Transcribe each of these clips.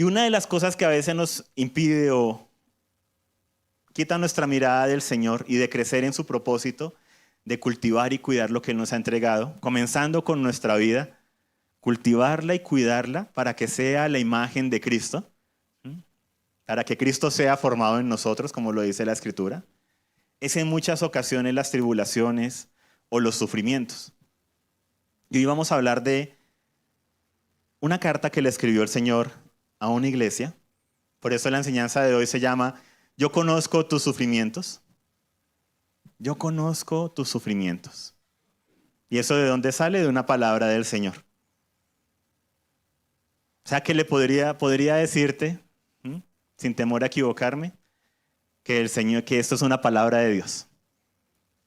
Y una de las cosas que a veces nos impide o quita nuestra mirada del Señor y de crecer en su propósito, de cultivar y cuidar lo que Él nos ha entregado, comenzando con nuestra vida, cultivarla y cuidarla para que sea la imagen de Cristo, para que Cristo sea formado en nosotros, como lo dice la Escritura, es en muchas ocasiones las tribulaciones o los sufrimientos. Y hoy vamos a hablar de una carta que le escribió el Señor a una iglesia. Por eso la enseñanza de hoy se llama Yo conozco tus sufrimientos. Yo conozco tus sufrimientos. ¿Y eso de dónde sale? De una palabra del Señor. O sea que le podría decirte, sin temor a equivocarme, que esto es una palabra de Dios.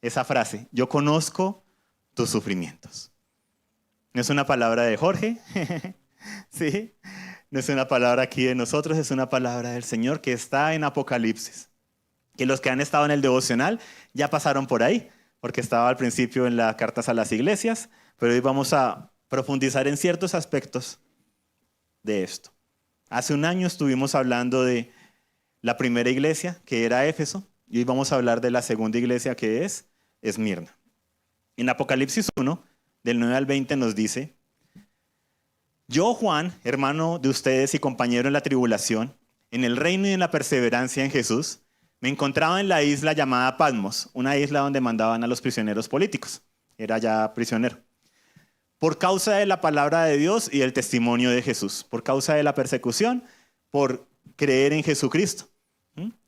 Esa frase, yo conozco tus sufrimientos. No es una palabra de Jorge, ¿sí? No es una palabra aquí de nosotros, es una palabra del Señor que está en Apocalipsis. Que los que han estado en el devocional ya pasaron por ahí, porque estaba al principio en las cartas a las iglesias, pero hoy vamos a profundizar en ciertos aspectos de esto. Hace un año estuvimos hablando de la primera iglesia, que era Éfeso, y hoy vamos a hablar de la segunda iglesia, que es Esmirna. En Apocalipsis 1, del 9 al 20 nos dice: Yo, Juan, hermano de ustedes y compañero en la tribulación, en el reino y en la perseverancia en Jesús, me encontraba en la isla llamada Patmos, una isla donde mandaban a los prisioneros políticos. Era ya prisionero. Por causa de la palabra de Dios y el testimonio de Jesús. Por causa de la persecución, por creer en Jesucristo.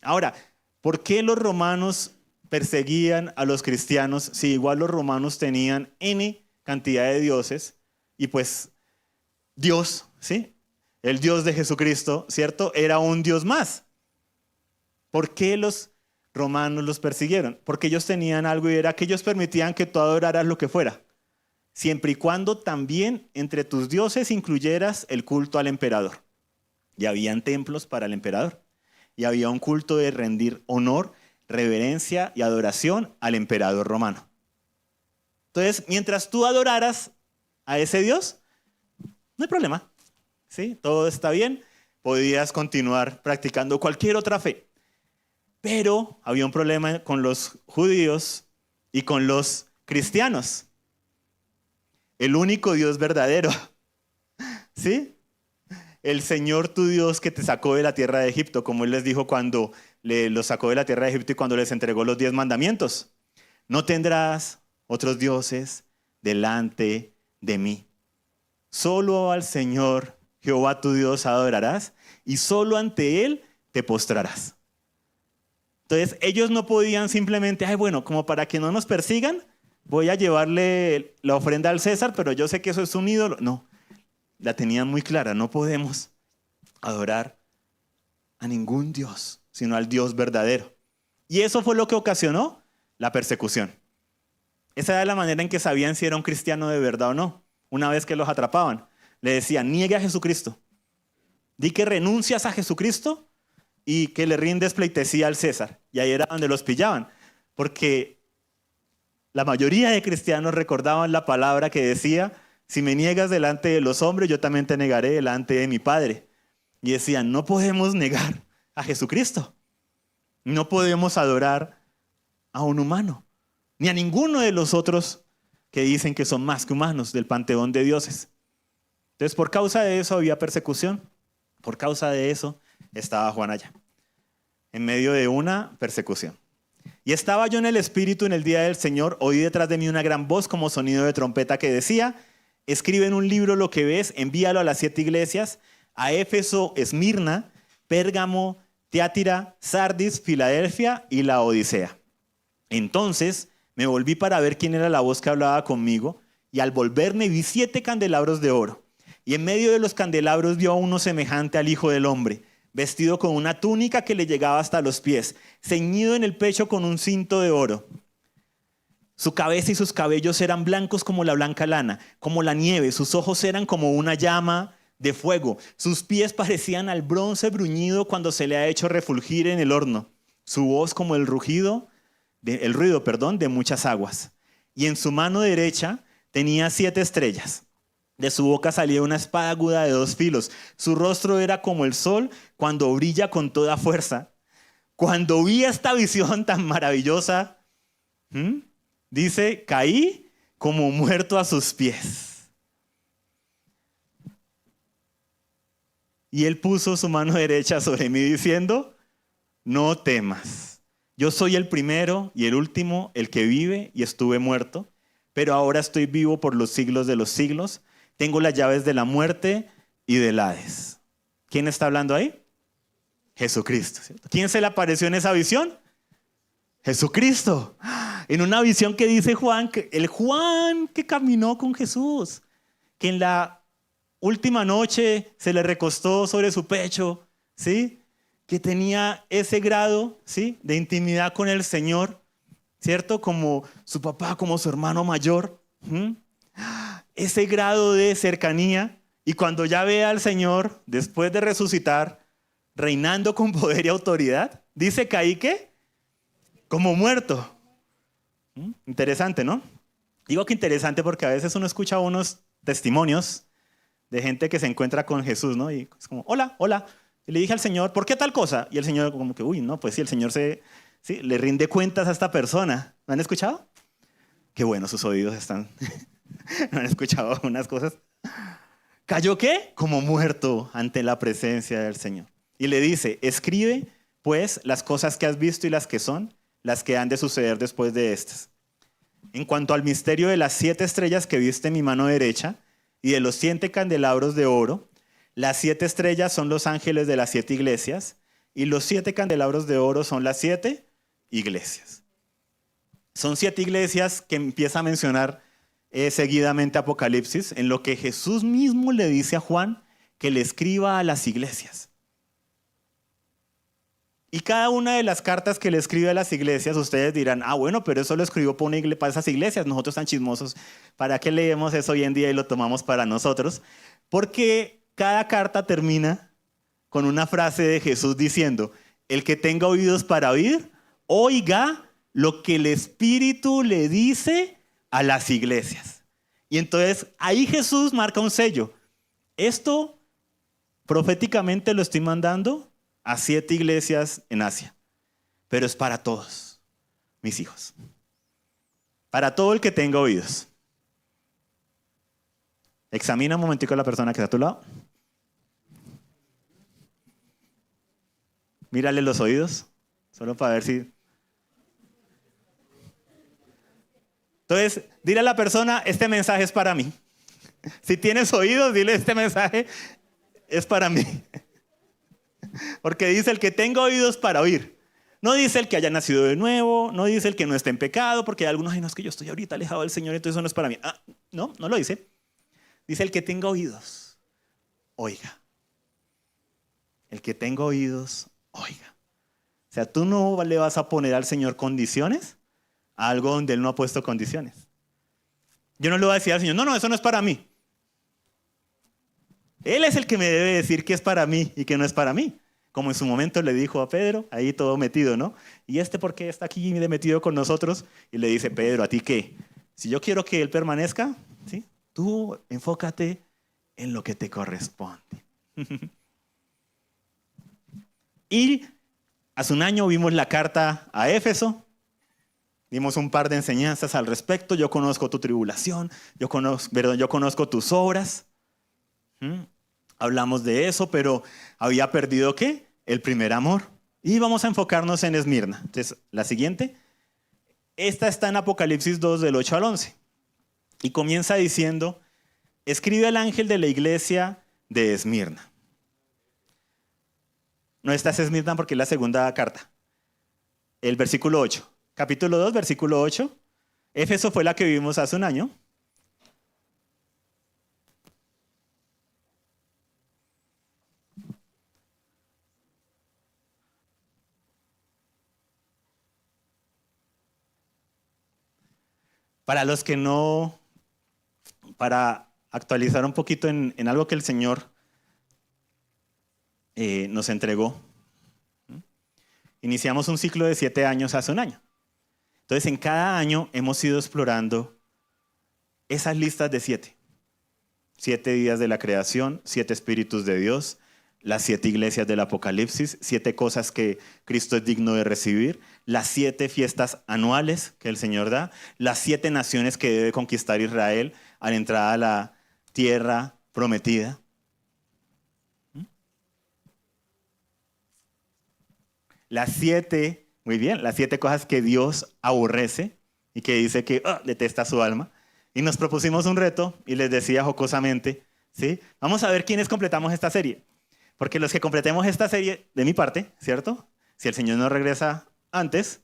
Ahora, ¿por qué los romanos perseguían a los cristianos si igual los romanos tenían N cantidad de dioses? Y pues Dios, ¿sí? El Dios de Jesucristo, ¿cierto? Era un Dios más. ¿Por qué los romanos los persiguieron? Porque ellos tenían algo y era que ellos permitían que tú adoraras lo que fuera, siempre y cuando también entre tus dioses incluyeras el culto al emperador. Y habían templos para el emperador. Y había un culto de rendir honor, reverencia y adoración al emperador romano. Entonces, mientras tú adoraras a ese Dios, no hay problema, ¿sí? Todo está bien, podías continuar practicando cualquier otra fe. Pero había un problema con los judíos y con los cristianos. El único Dios verdadero, ¿sí? El Señor tu Dios que te sacó de la tierra de Egipto, como Él les dijo cuando los sacó de la tierra de Egipto y cuando les entregó los 10 mandamientos. No tendrás otros dioses delante de mí. Solo al Señor Jehová tu Dios adorarás y solo ante Él te postrarás. Entonces ellos no podían simplemente, bueno, como para que no nos persigan, voy a llevarle la ofrenda al César, pero yo sé que eso es un ídolo. No, la tenían muy clara, no podemos adorar a ningún Dios, sino al Dios verdadero. Y eso fue lo que ocasionó la persecución. Esa era la manera en que sabían si era un cristiano de verdad o no. Una vez que los atrapaban, le decían, niegue a Jesucristo. Di que renuncias a Jesucristo y que le rindes pleitesía al César. Y ahí era donde los pillaban, porque la mayoría de cristianos recordaban la palabra que decía, si me niegas delante de los hombres, yo también te negaré delante de mi Padre. Y decían, no podemos negar a Jesucristo. No podemos adorar a un humano, ni a ninguno de los otros que dicen que son más que humanos del panteón de dioses. Entonces, por causa de eso había persecución. Por causa de eso estaba Juan allá, en medio de una persecución. Y estaba yo en el Espíritu en el día del Señor, oí detrás de mí una gran voz como sonido de trompeta que decía, escribe en un libro lo que ves, envíalo a las 7 iglesias, a Éfeso, Esmirna, Pérgamo, Tiatira, Sardis, Filadelfia y la Odisea. Entonces me volví para ver quién era la voz que hablaba conmigo, y al volverme vi 7 candelabros de oro. Y en medio de los candelabros vio a uno semejante al Hijo del Hombre, vestido con una túnica que le llegaba hasta los pies, ceñido en el pecho con un cinto de oro. Su cabeza y sus cabellos eran blancos como la blanca lana, como la nieve. Sus ojos eran como una llama de fuego. Sus pies parecían al bronce bruñido cuando se le ha hecho refulgir en el horno. Su voz como el ruido de muchas aguas. Y en su mano derecha tenía 7 estrellas. De su boca salía una espada aguda de 2 filos. Su rostro era como el sol cuando brilla con toda fuerza. Cuando vi esta visión tan maravillosa, dice, caí como muerto a sus pies. Y él puso su mano derecha sobre mí diciendo, no temas. Yo soy el primero y el último, el que vive y estuve muerto, pero ahora estoy vivo por los siglos de los siglos. Tengo las llaves de la muerte y del Hades. ¿Quién está hablando ahí? Jesucristo, ¿cierto? ¿Quién se le apareció en esa visión? Jesucristo. En una visión que dice Juan, el Juan que caminó con Jesús, que en la última noche se le recostó sobre su pecho, ¿sí? Que tenía ese grado, ¿sí? De intimidad con el Señor, ¿cierto? Como su papá, como su hermano mayor. Ese grado de cercanía, y cuando ya ve al Señor, después de resucitar, reinando con poder y autoridad, dice caí ¿qué? Como muerto. Interesante, ¿no? Digo que interesante porque a veces uno escucha unos testimonios de gente que se encuentra con Jesús, ¿no? Y es como, hola, hola. Y le dije al Señor, ¿por qué tal cosa? Y el Señor como que, uy, no, pues sí, el Señor sí, le rinde cuentas a esta persona. ¿Me han escuchado? Qué bueno, sus oídos están... ¿No han escuchado unas cosas? ¿Cayó qué? Como muerto ante la presencia del Señor. Y le dice, escribe pues las cosas que has visto y las que son, las que han de suceder después de estas. En cuanto al misterio de las 7 estrellas que viste en mi mano derecha y de los 7 candelabros de oro, las 7 estrellas son los ángeles de las 7 iglesias y los 7 candelabros de oro son las 7 iglesias. Son 7 iglesias que empieza a mencionar seguidamente Apocalipsis, en lo que Jesús mismo le dice a Juan que le escriba a las iglesias. Y cada una de las cartas que le escribe a las iglesias, ustedes dirán, bueno, pero eso lo escribió para esas iglesias, nosotros tan chismosos, ¿para qué leemos eso hoy en día y lo tomamos para nosotros? Porque cada carta termina con una frase de Jesús diciendo, el que tenga oídos para oír, oiga lo que el Espíritu le dice a las iglesias. Y entonces ahí Jesús marca un sello. Esto proféticamente lo estoy mandando a 7 iglesias en Asia, pero es para todos, mis hijos. Para todo el que tenga oídos. Examina un momentico a la persona que está a tu lado. Mírale los oídos, solo para ver si... Entonces, dile a la persona, este mensaje es para mí. Si tienes oídos, dile, este mensaje es para mí. Porque dice el que tenga oídos para oír. No dice el que haya nacido de nuevo, no dice el que no esté en pecado, porque hay algunos, no, es que yo estoy ahorita alejado del Señor, entonces eso no es para mí. No lo dice. Dice el que tenga oídos, oiga. El que tenga oídos, oiga. O sea, tú no le vas a poner al Señor condiciones a algo donde Él no ha puesto condiciones. Yo no le voy a decir al Señor, no, eso no es para mí. Él es el que me debe decir que es para mí y que no es para mí. Como en su momento le dijo a Pedro, ahí todo metido, ¿no? ¿Y por qué está aquí metido con nosotros? Y le dice, Pedro, ¿a ti qué? Si yo quiero que Él permanezca, ¿sí? Tú enfócate en lo que te corresponde. Y hace un año vimos la carta a Éfeso. Dimos un par de enseñanzas al respecto. Yo conozco tu tribulación, yo conozco tus obras. Hablamos de eso, pero había perdido ¿qué? El primer amor. Y vamos a enfocarnos en Esmirna. Entonces, la siguiente. Esta está en Apocalipsis 2, del 8 al 11. Y comienza diciendo, escribe al ángel de la iglesia de Esmirna. No, esta es Esmirna porque es la segunda carta. El versículo 8. Capítulo 2, versículo 8. Éfeso fue la que vimos hace un año. Para los que no, para actualizar un poquito en algo que el Señor nos entregó. Iniciamos un ciclo de 7 años hace un año. Entonces, en cada año hemos ido explorando esas listas de 7. 7 días de la creación, 7 espíritus de Dios, las 7 iglesias del Apocalipsis, 7 cosas que Cristo es digno de recibir, las 7 fiestas anuales que el Señor da, las 7 naciones que debe conquistar Israel al entrar a la tierra prometida. Las 7, muy bien, las 7 cosas que Dios aborrece y que dice que detesta su alma. Y nos propusimos un reto y les decía jocosamente, ¿sí? Vamos a ver quiénes completamos esta serie. Porque los que completemos esta serie, de mi parte, ¿cierto? Si el Señor no regresa antes,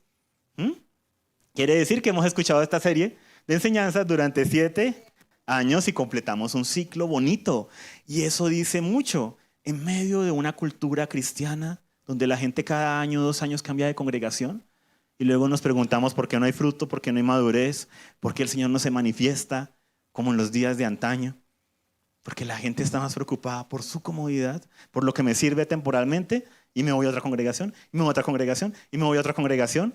quiere decir que hemos escuchado esta serie de enseñanzas durante 7 años y completamos un ciclo bonito. Y eso dice mucho. En medio de una cultura cristiana donde la gente cada año, 2 años cambia de congregación y luego nos preguntamos por qué no hay fruto, por qué no hay madurez, por qué el Señor no se manifiesta como en los días de antaño. Porque la gente está más preocupada por su comodidad, por lo que me sirve temporalmente, y me voy a otra congregación, y me voy a otra congregación, y me voy a otra congregación.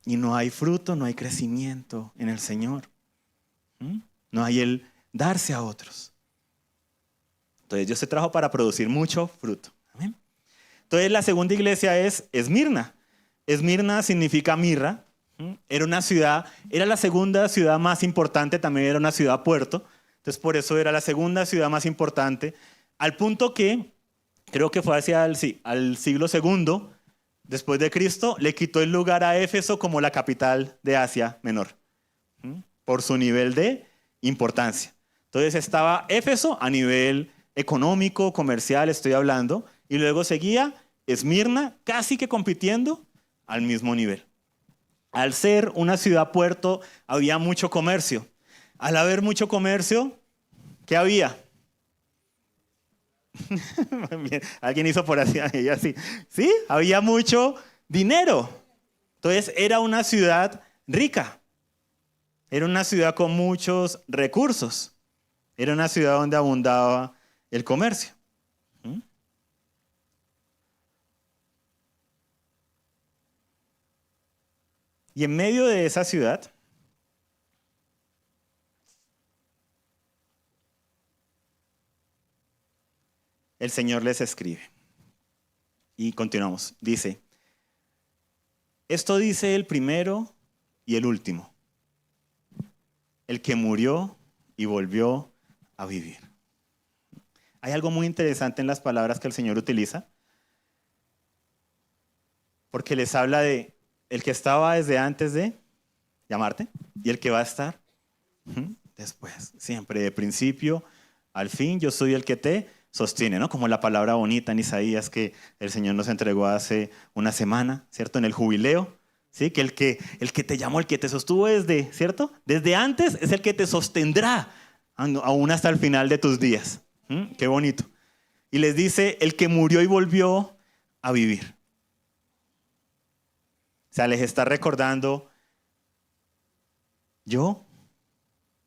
Y no hay fruto, no hay crecimiento en el Señor. No hay el darse a otros. Entonces Dios se trajo para producir mucho fruto. ¿Amén? Entonces la segunda iglesia es Esmirna. Esmirna significa mirra. Era una ciudad, era la segunda ciudad más importante, también era una ciudad puerto. Entonces, por eso era la segunda ciudad más importante, al punto que, creo que fue hacia al siglo II, después de Cristo, le quitó el lugar a Éfeso como la capital de Asia Menor, por su nivel de importancia. Entonces, estaba Éfeso a nivel económico, comercial, estoy hablando, y luego seguía Esmirna, casi que compitiendo al mismo nivel. Al ser una ciudad puerto, había mucho comercio. Al haber mucho comercio, ¿qué había? Alguien hizo por así, ella sí. Sí, había mucho dinero. Entonces era una ciudad rica. Era una ciudad con muchos recursos. Era una ciudad donde abundaba el comercio. Y en medio de esa ciudad, el Señor les escribe. Y continuamos. Dice, esto dice el primero y el último, el que murió y volvió a vivir. Hay algo muy interesante en las palabras que el Señor utiliza, porque les habla de el que estaba desde antes de llamarte y el que va a estar después. Siempre de principio al fin, yo soy el que te sostiene, ¿no? Como la palabra bonita en Isaías que el Señor nos entregó hace una semana, ¿cierto? En el jubileo, ¿sí? Que el que te llamó, el que te sostuvo desde, ¿cierto? Desde antes es el que te sostendrá aún hasta el final de tus días. Qué bonito. Y les dice, el que murió y volvió a vivir. O sea, les está recordando, yo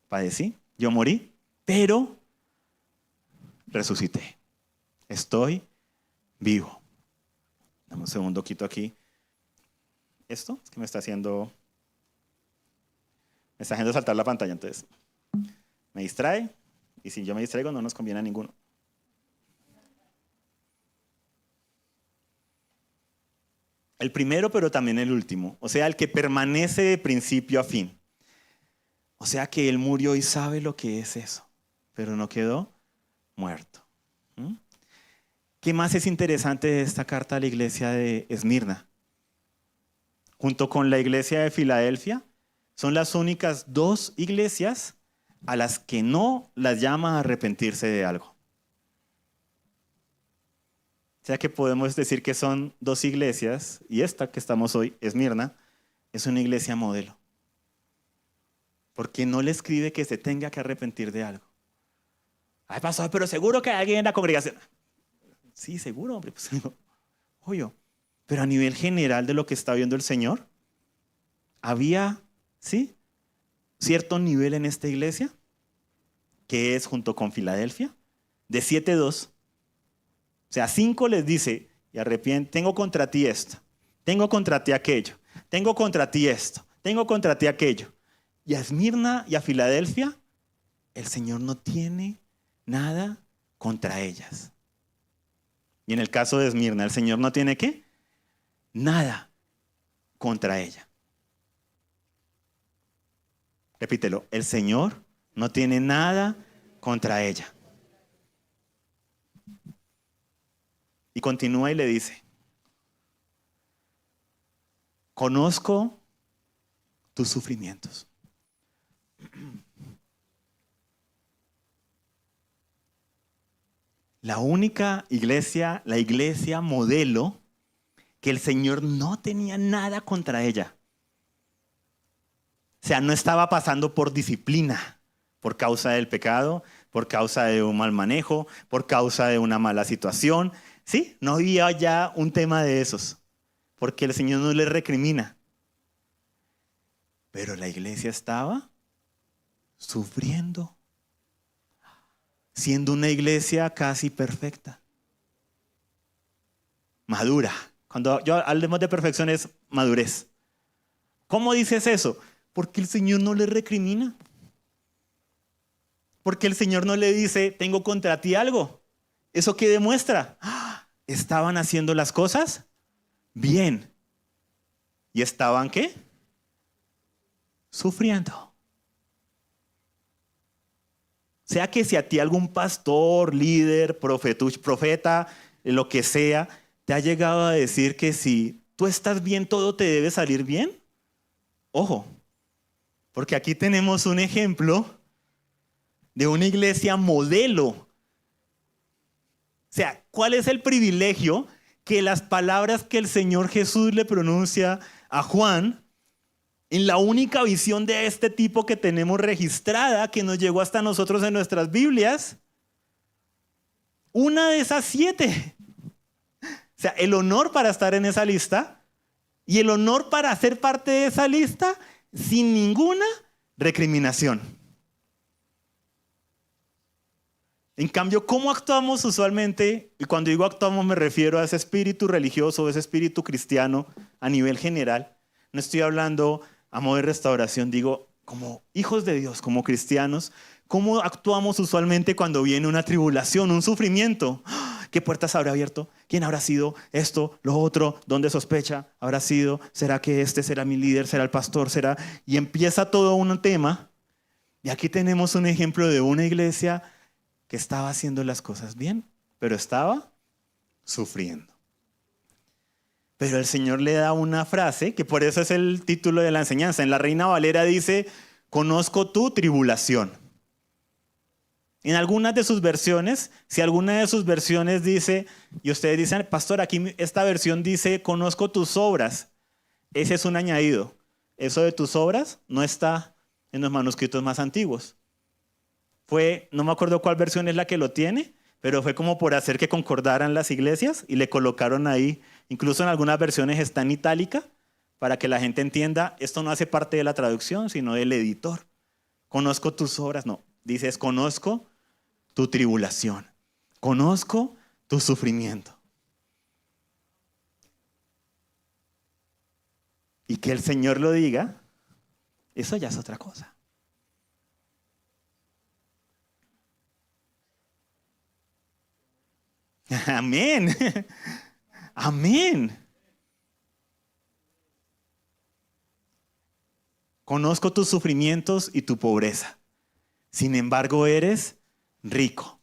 padecí, yo morí, pero resucité. Estoy vivo. Dame un segundo, quito aquí. Esto es que me está haciendo saltar la pantalla, entonces me distrae y si yo me distraigo no nos conviene a ninguno. El primero, pero también el último. O sea, el que permanece de principio a fin. O sea que él murió y sabe lo que es eso, pero no quedó muerto. ¿Qué más es interesante de esta carta a la iglesia de Esmirna? Junto con la iglesia de Filadelfia, son las únicas 2 iglesias a las que no las llama a arrepentirse de algo. O sea que podemos decir que son 2 iglesias, y esta que estamos hoy, Esmirna, es una iglesia modelo. Porque no le escribe que se tenga que arrepentir de algo. Ay, pastor, pero seguro que hay alguien en la congregación. Sí, seguro, hombre. Pues, obvio. Pero a nivel general de lo que está viendo el Señor, había, ¿sí?, cierto nivel en esta iglesia, que es junto con Filadelfia, de 7-2. O sea, 5 les dice, y arrepiente, tengo contra ti esto, tengo contra ti aquello, tengo contra ti esto, tengo contra ti aquello. Y a Esmirna y a Filadelfia, el Señor no tiene nada contra ellas. Y en el caso de Esmirna, el Señor no tiene ¿qué? Nada contra ella. Repítelo, el Señor no tiene nada contra ella. Y continúa y le dice, conozco tus sufrimientos. La única iglesia, la iglesia modelo, que el Señor no tenía nada contra ella. O sea, no estaba pasando por disciplina, por causa del pecado, por causa de un mal manejo, por causa de una mala situación. Sí, no había ya un tema de esos, porque el Señor no le recrimina. Pero la iglesia estaba sufriendo, siendo una iglesia casi perfecta, madura. Cuando yo hablemos de perfección es madurez. ¿Cómo dices eso? Porque el Señor no le recrimina. Porque el Señor no le dice, tengo contra ti algo. ¿Eso qué demuestra? Estaban haciendo las cosas bien. ¿Y estaban qué? Sufriendo. O sea que si a ti algún pastor, líder, profeta, lo que sea, te ha llegado a decir que si tú estás bien, todo te debe salir bien. Ojo, porque aquí tenemos un ejemplo de una iglesia modelo. O sea, ¿cuál es el privilegio? Que las palabras que el Señor Jesús le pronuncia a Juan, en la única visión de este tipo que tenemos registrada, que nos llegó hasta nosotros en nuestras Biblias, una de esas 7. O sea, el honor para estar en esa lista y el honor para ser parte de esa lista sin ninguna recriminación. En cambio, ¿cómo actuamos usualmente? Y cuando digo actuamos me refiero a ese espíritu religioso, ese espíritu cristiano a nivel general. No estoy hablando a modo de restauración, digo como hijos de Dios, como cristianos. ¿Cómo actuamos usualmente cuando viene una tribulación, un sufrimiento? ¿Qué puertas habrá abierto? ¿Quién habrá sido esto, lo otro? ¿Dónde sospecha habrá sido? ¿Será que este será mi líder? ¿Será el pastor? ¿Será? Y empieza todo un tema. Y aquí tenemos un ejemplo de una iglesia que estaba haciendo las cosas bien, pero estaba sufriendo. Pero el Señor le da una frase, que por eso es el título de la enseñanza. En la Reina Valera dice, conozco tu tribulación. En algunas de sus versiones, si alguna de sus versiones dice, y ustedes dicen, pastor, aquí esta versión dice, conozco tus obras. Ese es un añadido. Eso de tus obras no está en los manuscritos más antiguos. No me acuerdo cuál versión es la que lo tiene, pero fue como por hacer que concordaran las iglesias y le colocaron ahí, incluso en algunas versiones está en itálica, para que la gente entienda, esto no hace parte de la traducción, sino del editor. Conozco tus obras, no, dices, conozco tu tribulación, conozco tu sufrimiento. Y que el Señor lo diga, eso ya es otra cosa. Amén. Amén. Conozco tus sufrimientos y tu pobreza. Sin embargo, eres rico.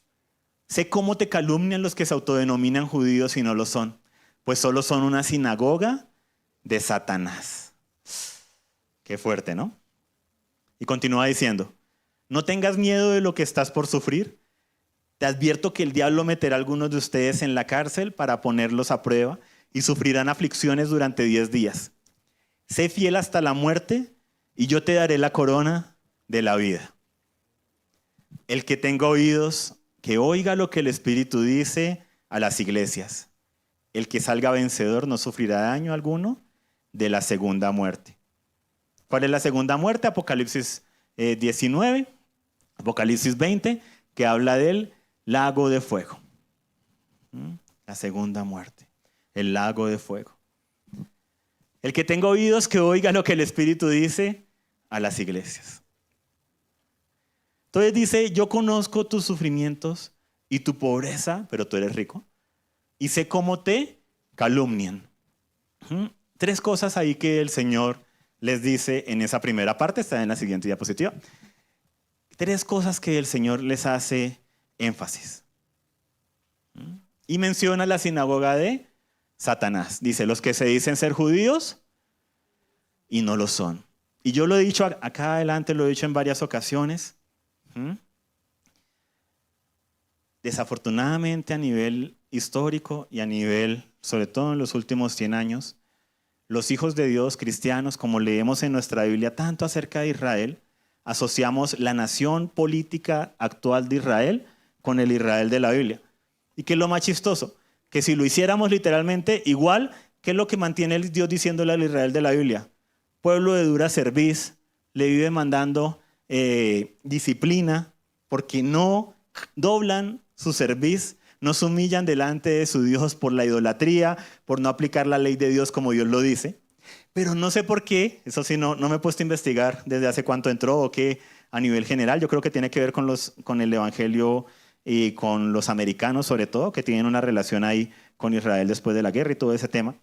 Sé cómo te calumnian los que se autodenominan judíos y no lo son, pues solo son una sinagoga de Satanás. Qué fuerte, ¿no? Y continúa diciendo, no tengas miedo de lo que estás por sufrir. Te advierto que el diablo meterá a algunos de ustedes en la cárcel para ponerlos a prueba y sufrirán aflicciones durante 10 días. Sé fiel hasta la muerte y yo te daré la corona de la vida. El que tenga oídos, que oiga lo que el Espíritu dice a las iglesias. El que salga vencedor no sufrirá daño alguno de la segunda muerte. ¿Cuál es la segunda muerte? Apocalipsis 19, Apocalipsis 20, que habla del lago de fuego. La segunda muerte, el lago de fuego. El que tenga oídos, que oiga lo que el Espíritu dice a las iglesias. Entonces dice, yo conozco tus sufrimientos y tu pobreza, pero tú eres rico. Y sé cómo te calumnian. Tres cosas ahí que el Señor les dice en esa primera parte, está en la siguiente diapositiva. Tres cosas que el Señor les hace énfasis. Y menciona la sinagoga de Satanás. Dice, los que se dicen ser judíos y no lo son. Y yo lo he dicho acá adelante, lo he dicho en varias ocasiones. Desafortunadamente a nivel histórico y a nivel, sobre todo en los últimos 100 años, los hijos de Dios cristianos, como leemos en nuestra Biblia tanto acerca de Israel, asociamos la nación política actual de Israel con el Israel de la Biblia. ¿Y qué es lo más chistoso? Que si lo hiciéramos literalmente igual, ¿qué es lo que mantiene Dios diciéndole al Israel de la Biblia? Pueblo de dura cerviz, le vive mandando disciplina, porque no doblan su cerviz, no se humillan delante de su Dios por la idolatría, por no aplicar la ley de Dios como Dios lo dice. Pero no sé por qué, eso sí, no me he puesto a investigar desde hace cuánto entró o qué a nivel general. Yo creo que tiene que ver con el evangelio y con los americanos sobre todo, que tienen una relación ahí con Israel después de la guerra y todo ese tema.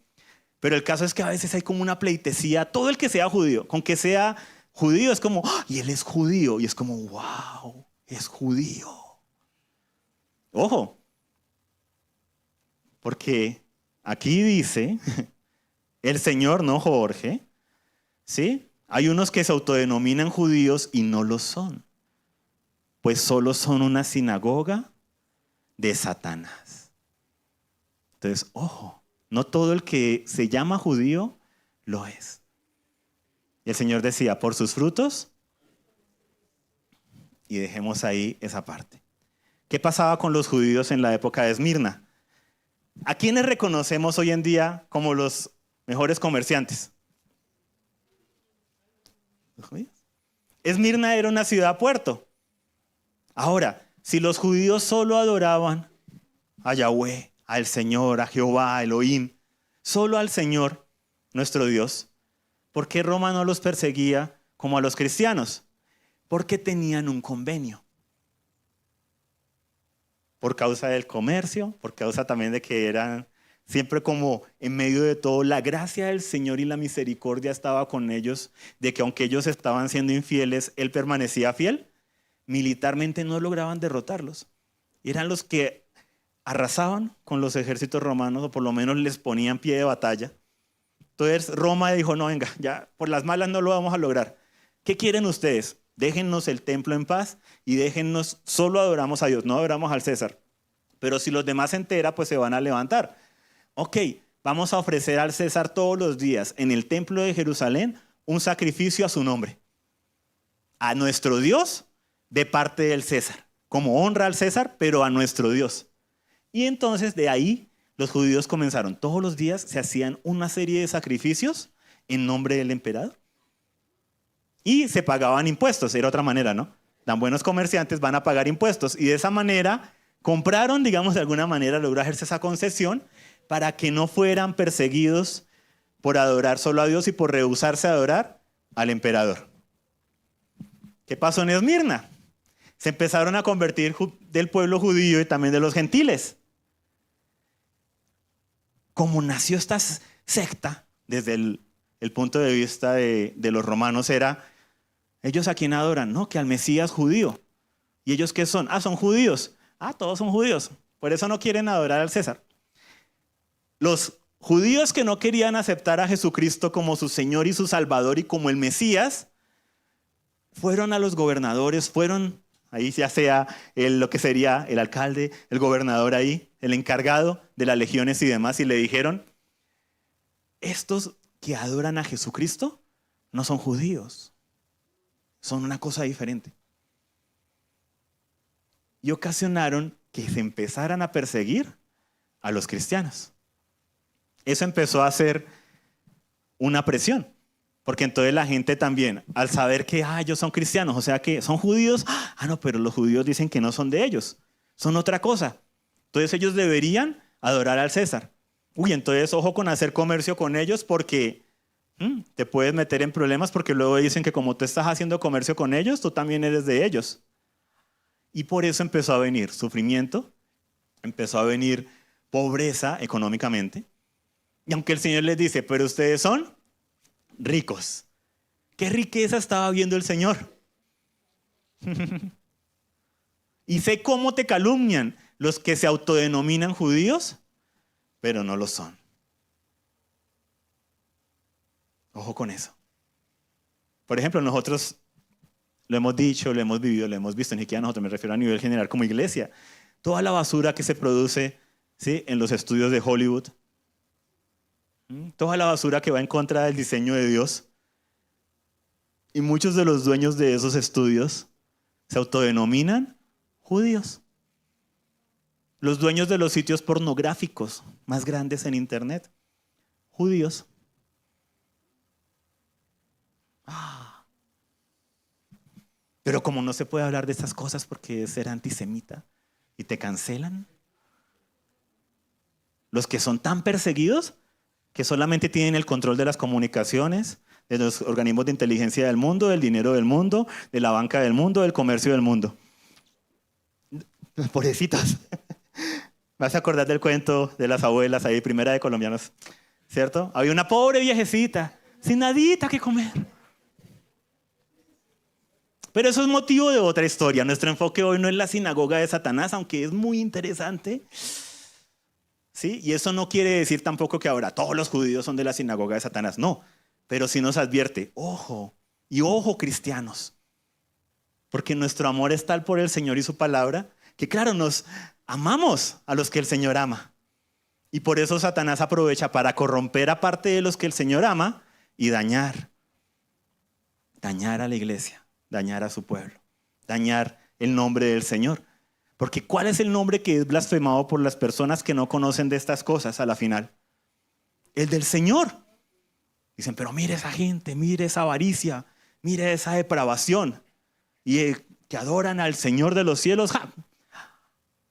Pero el caso es que a veces hay como una pleitesía, todo el que sea judío, con que sea judío es como, ¡oh! Y él es judío, y es como, wow, es judío. Ojo, porque aquí dice el Señor, no Jorge, ¿sí? Hay unos que se autodenominan judíos y no lo son, pues solo son una sinagoga de Satanás. Entonces, ojo, no todo el que se llama judío lo es. Y el Señor decía, por sus frutos, y dejemos ahí esa parte. ¿Qué pasaba con los judíos en la época de Esmirna? ¿A quiénes reconocemos hoy en día como los mejores comerciantes? ¿Los judíos? Esmirna era una ciudad-puerto. Ahora, si los judíos solo adoraban a Yahweh, al Señor, a Jehová, a Elohim, solo al Señor, nuestro Dios, ¿por qué Roma no los perseguía como a los cristianos? Porque tenían un convenio. Por causa del comercio, por causa también de que eran siempre como en medio de todo, la gracia del Señor y la misericordia estaba con ellos, de que aunque ellos estaban siendo infieles, Él permanecía fiel. Militarmente no lograban derrotarlos. Eran los que arrasaban con los ejércitos romanos, o por lo menos les ponían pie de batalla. Entonces Roma dijo, no, venga, ya por las malas no lo vamos a lograr. ¿Qué quieren ustedes? Déjennos el templo en paz y déjennos, solo adoramos a Dios, no adoramos al César. Pero si los demás se enteran, pues se van a levantar. Ok, vamos a ofrecer al César todos los días en el templo de Jerusalén un sacrificio a su nombre. A nuestro Dios de parte del César. Como honra al César, pero a nuestro Dios. Y entonces de ahí los judíos comenzaron. Todos los días se hacían una serie de sacrificios en nombre del emperador. Y se pagaban impuestos, era otra manera, ¿no? Tan buenos comerciantes van a pagar impuestos. Y de esa manera compraron, digamos, de alguna manera logró hacerse esa concesión para que no fueran perseguidos por adorar solo a Dios y por rehusarse a adorar al emperador. ¿Qué pasó en Esmirna? Se empezaron a convertir del pueblo judío y también de los gentiles. Como nació esta secta, desde el punto de vista de los romanos era, ¿ellos a quién adoran? No, que al Mesías judío. ¿Y ellos qué son? Son judíos. Todos son judíos. Por eso no quieren adorar al César. Los judíos que no querían aceptar a Jesucristo como su Señor y su Salvador y como el Mesías, fueron a los gobernadores, fueron, ahí ya sea lo que sería el alcalde, el gobernador ahí, el encargado de las legiones y demás, y le dijeron, estos que adoran a Jesucristo no son judíos, son una cosa diferente. Y ocasionaron que se empezaran a perseguir a los cristianos. Eso empezó a ser una presión, porque entonces la gente también, al saber que ellos son cristianos, o sea que son judíos, no, pero los judíos dicen que no son de ellos, son otra cosa. Entonces ellos deberían adorar al César. Entonces ojo con hacer comercio con ellos porque te puedes meter en problemas porque luego dicen que como tú estás haciendo comercio con ellos, tú también eres de ellos. Y por eso empezó a venir sufrimiento, empezó a venir pobreza económicamente. Y aunque el Señor les dice, pero ustedes son ricos. ¿Qué riqueza estaba viendo el Señor? Y sé cómo te calumnian los que se autodenominan judíos, pero no lo son. Ojo con eso. Por ejemplo, nosotros lo hemos dicho, lo hemos vivido, lo hemos visto, ni siquiera nosotros, me refiero a nivel general como iglesia. Toda la basura que se produce, ¿sí?, en los estudios de Hollywood, toda la basura que va en contra del diseño de Dios. Y muchos de los dueños de esos estudios se autodenominan judíos. Los dueños de los sitios pornográficos más grandes en internet, judíos. Pero como no se puede hablar de estas cosas porque es ser antisemita y te cancelan. Los que son tan perseguidos que solamente tienen el control de las comunicaciones, de los organismos de inteligencia del mundo, del dinero del mundo, de la banca del mundo, del comercio del mundo. Pobrecitos. Vas a acordar del cuento de las abuelas ahí, primera de colombianos, ¿cierto? Había una pobre viejecita, sin nadita que comer. Pero eso es motivo de otra historia. Nuestro enfoque hoy no es la sinagoga de Satanás, aunque es muy interesante. ¿Sí? Y eso no quiere decir tampoco que ahora todos los judíos son de la sinagoga de Satanás. No, pero sí nos advierte, ojo, y ojo cristianos. Porque nuestro amor es tal por el Señor y su palabra, que claro, nos amamos a los que el Señor ama. Y por eso Satanás aprovecha para corromper a parte de los que el Señor ama y dañar a la iglesia, dañar a su pueblo, dañar el nombre del Señor. Porque ¿cuál es el nombre que es blasfemado por las personas que no conocen de estas cosas a la final? El del Señor. Dicen, pero mire esa gente, mire esa avaricia, mire esa depravación. Y que adoran al Señor de los cielos. ¡Ja!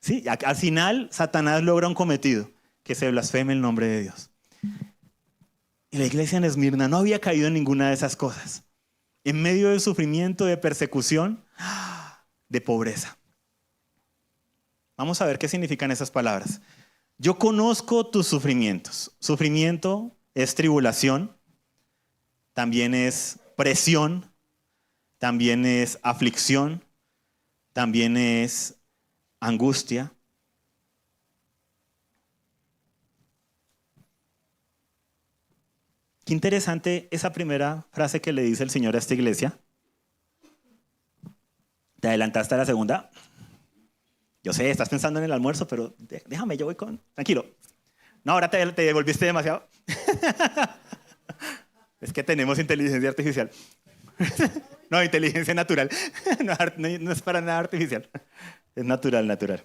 Sí, al final Satanás logra un cometido, que se blasfeme el nombre de Dios. Y la iglesia en Esmirna no había caído en ninguna de esas cosas. En medio del sufrimiento, de persecución, de pobreza. Vamos a ver qué significan esas palabras. Yo conozco tus sufrimientos. Sufrimiento es tribulación, también es presión, también es aflicción, también es angustia. Qué interesante esa primera frase que le dice el Señor a esta iglesia. ¿Te adelantaste a la segunda? Yo sé, estás pensando en el almuerzo, pero déjame, yo voy con... Tranquilo. No, ahora te devolviste demasiado. Es que tenemos inteligencia artificial. No, inteligencia natural. No es para nada artificial. Es natural.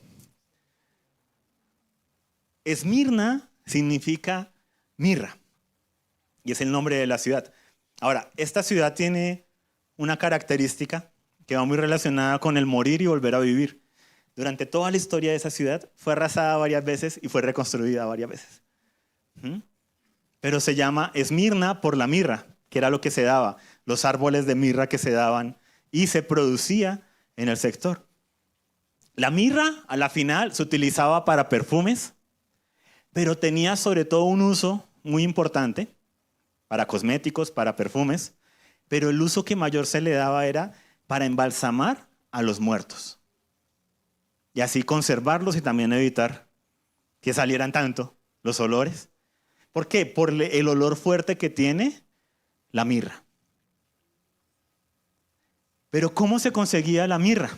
Esmirna significa mirra. Y es el nombre de la ciudad. Ahora, esta ciudad tiene una característica que va muy relacionada con el morir y volver a vivir. Durante toda la historia de esa ciudad fue arrasada varias veces y fue reconstruida varias veces. Pero se llama Esmirna por la mirra, que era lo que se daba, los árboles de mirra que se daban y se producía en el sector. La mirra, a la final, se utilizaba para perfumes, pero tenía sobre todo un uso muy importante para cosméticos, para perfumes, pero el uso que mayor se le daba era para embalsamar a los muertos. Y así conservarlos y también evitar que salieran tanto los olores. ¿Por qué? Por el olor fuerte que tiene la mirra. Pero ¿cómo se conseguía la mirra?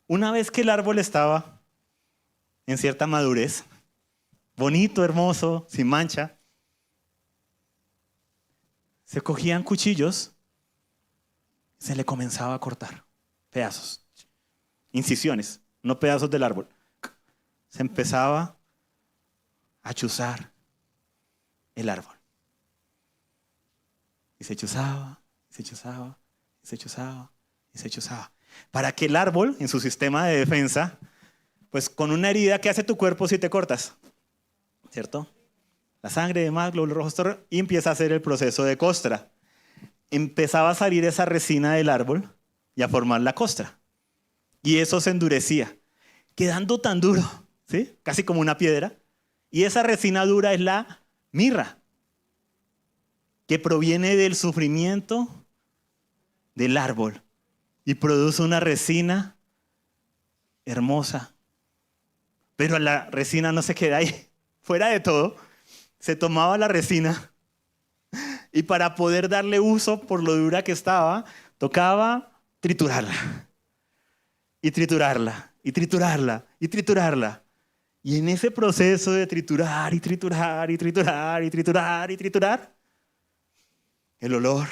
Una vez que el árbol estaba en cierta madurez, bonito, hermoso, sin mancha, se cogían cuchillos, se le comenzaba a cortar pedazos, incisiones. No pedazos del árbol. Se empezaba a chuzar el árbol. Y se chuzaba, se chuzaba, se chuzaba, y se chuzaba. Para que el árbol, en su sistema de defensa, pues con una herida, ¿qué hace tu cuerpo si te cortas? ¿Cierto? La sangre, demás, glóbulos rojos, y empieza a hacer el proceso de costra. Empezaba a salir esa resina del árbol y a formar la costra. y eso se endurecía, quedando tan duro, ¿sí? Casi como una piedra. Y esa resina dura es la mirra, que proviene del sufrimiento del árbol y produce una resina hermosa. Pero la resina no se queda ahí. Fuera de todo, se tomaba la resina y para poder darle uso por lo dura que estaba, tocaba triturarla. Y triturarla, y triturarla, y triturarla. Y en ese proceso de triturar, y triturar, y triturar, y triturar, y triturar, el olor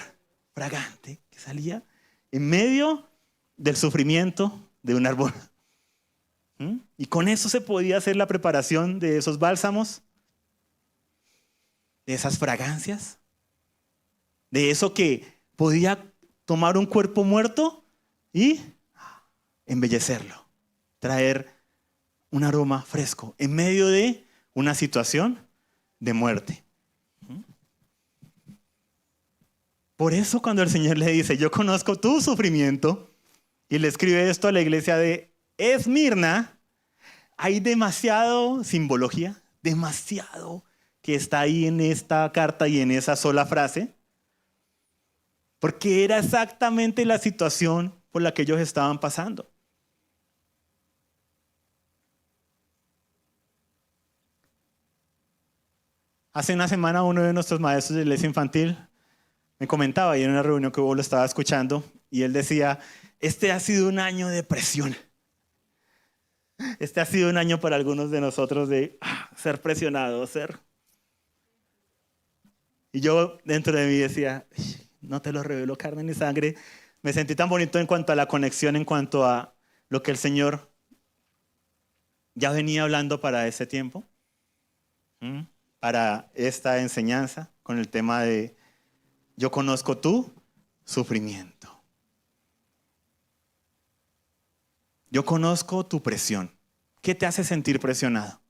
fragante que salía en medio del sufrimiento de un árbol. Y con eso se podía hacer la preparación de esos bálsamos, de esas fragancias, de eso que podía tomar un cuerpo muerto y embellecerlo, traer un aroma fresco en medio de una situación de muerte. Por eso cuando el Señor le dice, yo conozco tu sufrimiento, y le escribe esto a la iglesia de Esmirna, hay demasiado simbología, demasiado que está ahí en esta carta y en esa sola frase, porque era exactamente la situación por la que ellos estaban pasando. Hace una semana uno de nuestros maestros de iglesia infantil me comentaba, y en una reunión que hubo lo estaba escuchando, y él decía, este ha sido un año de presión. Este ha sido un año para algunos de nosotros de ser presionados, ser. Y yo dentro de mí decía, no te lo revelo carne ni sangre. Me sentí tan bonito en cuanto a la conexión, en cuanto a lo que el Señor ya venía hablando para ese tiempo, para esta enseñanza, con el tema de yo conozco tu sufrimiento. Yo conozco tu presión. ¿Qué te hace sentir presionado?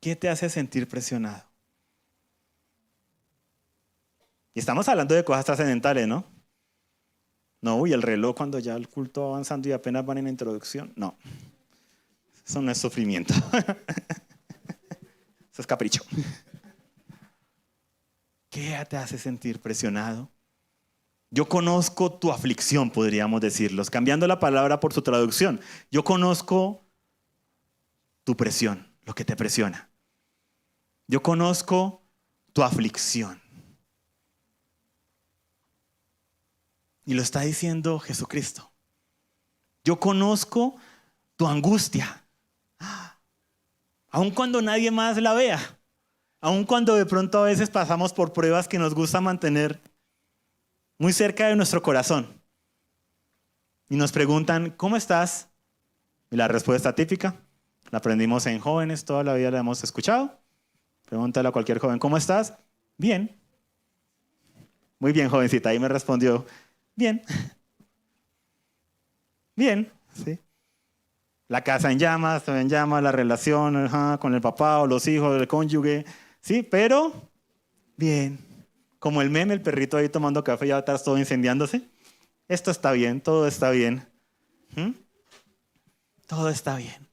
¿Qué te hace sentir presionado? Y estamos hablando de cosas trascendentales, ¿no? No, y el reloj cuando ya el culto va avanzando y apenas van en la introducción. No, eso no es sufrimiento. Eso es capricho. ¿Qué te hace sentir presionado? Yo conozco tu aflicción, podríamos decirlos, cambiando la palabra por su traducción. Yo conozco tu presión, lo que te presiona. Yo conozco tu aflicción. Y lo está diciendo Jesucristo. Yo conozco tu angustia. Aun cuando nadie más la vea. Aun cuando de pronto a veces pasamos por pruebas que nos gusta mantener muy cerca de nuestro corazón. Y nos preguntan, ¿cómo estás? Y la respuesta típica, la aprendimos en jóvenes, toda la vida la hemos escuchado. Pregúntale a cualquier joven, ¿cómo estás? Bien. Muy bien, jovencita. Ahí me respondió, bien. Bien, sí. La casa en llamas, la relación con el papá o los hijos, el cónyuge. Sí, pero bien. Como el meme, el perrito ahí tomando café y ya atrás todo incendiándose. Esto está bien, todo está bien. Todo está bien.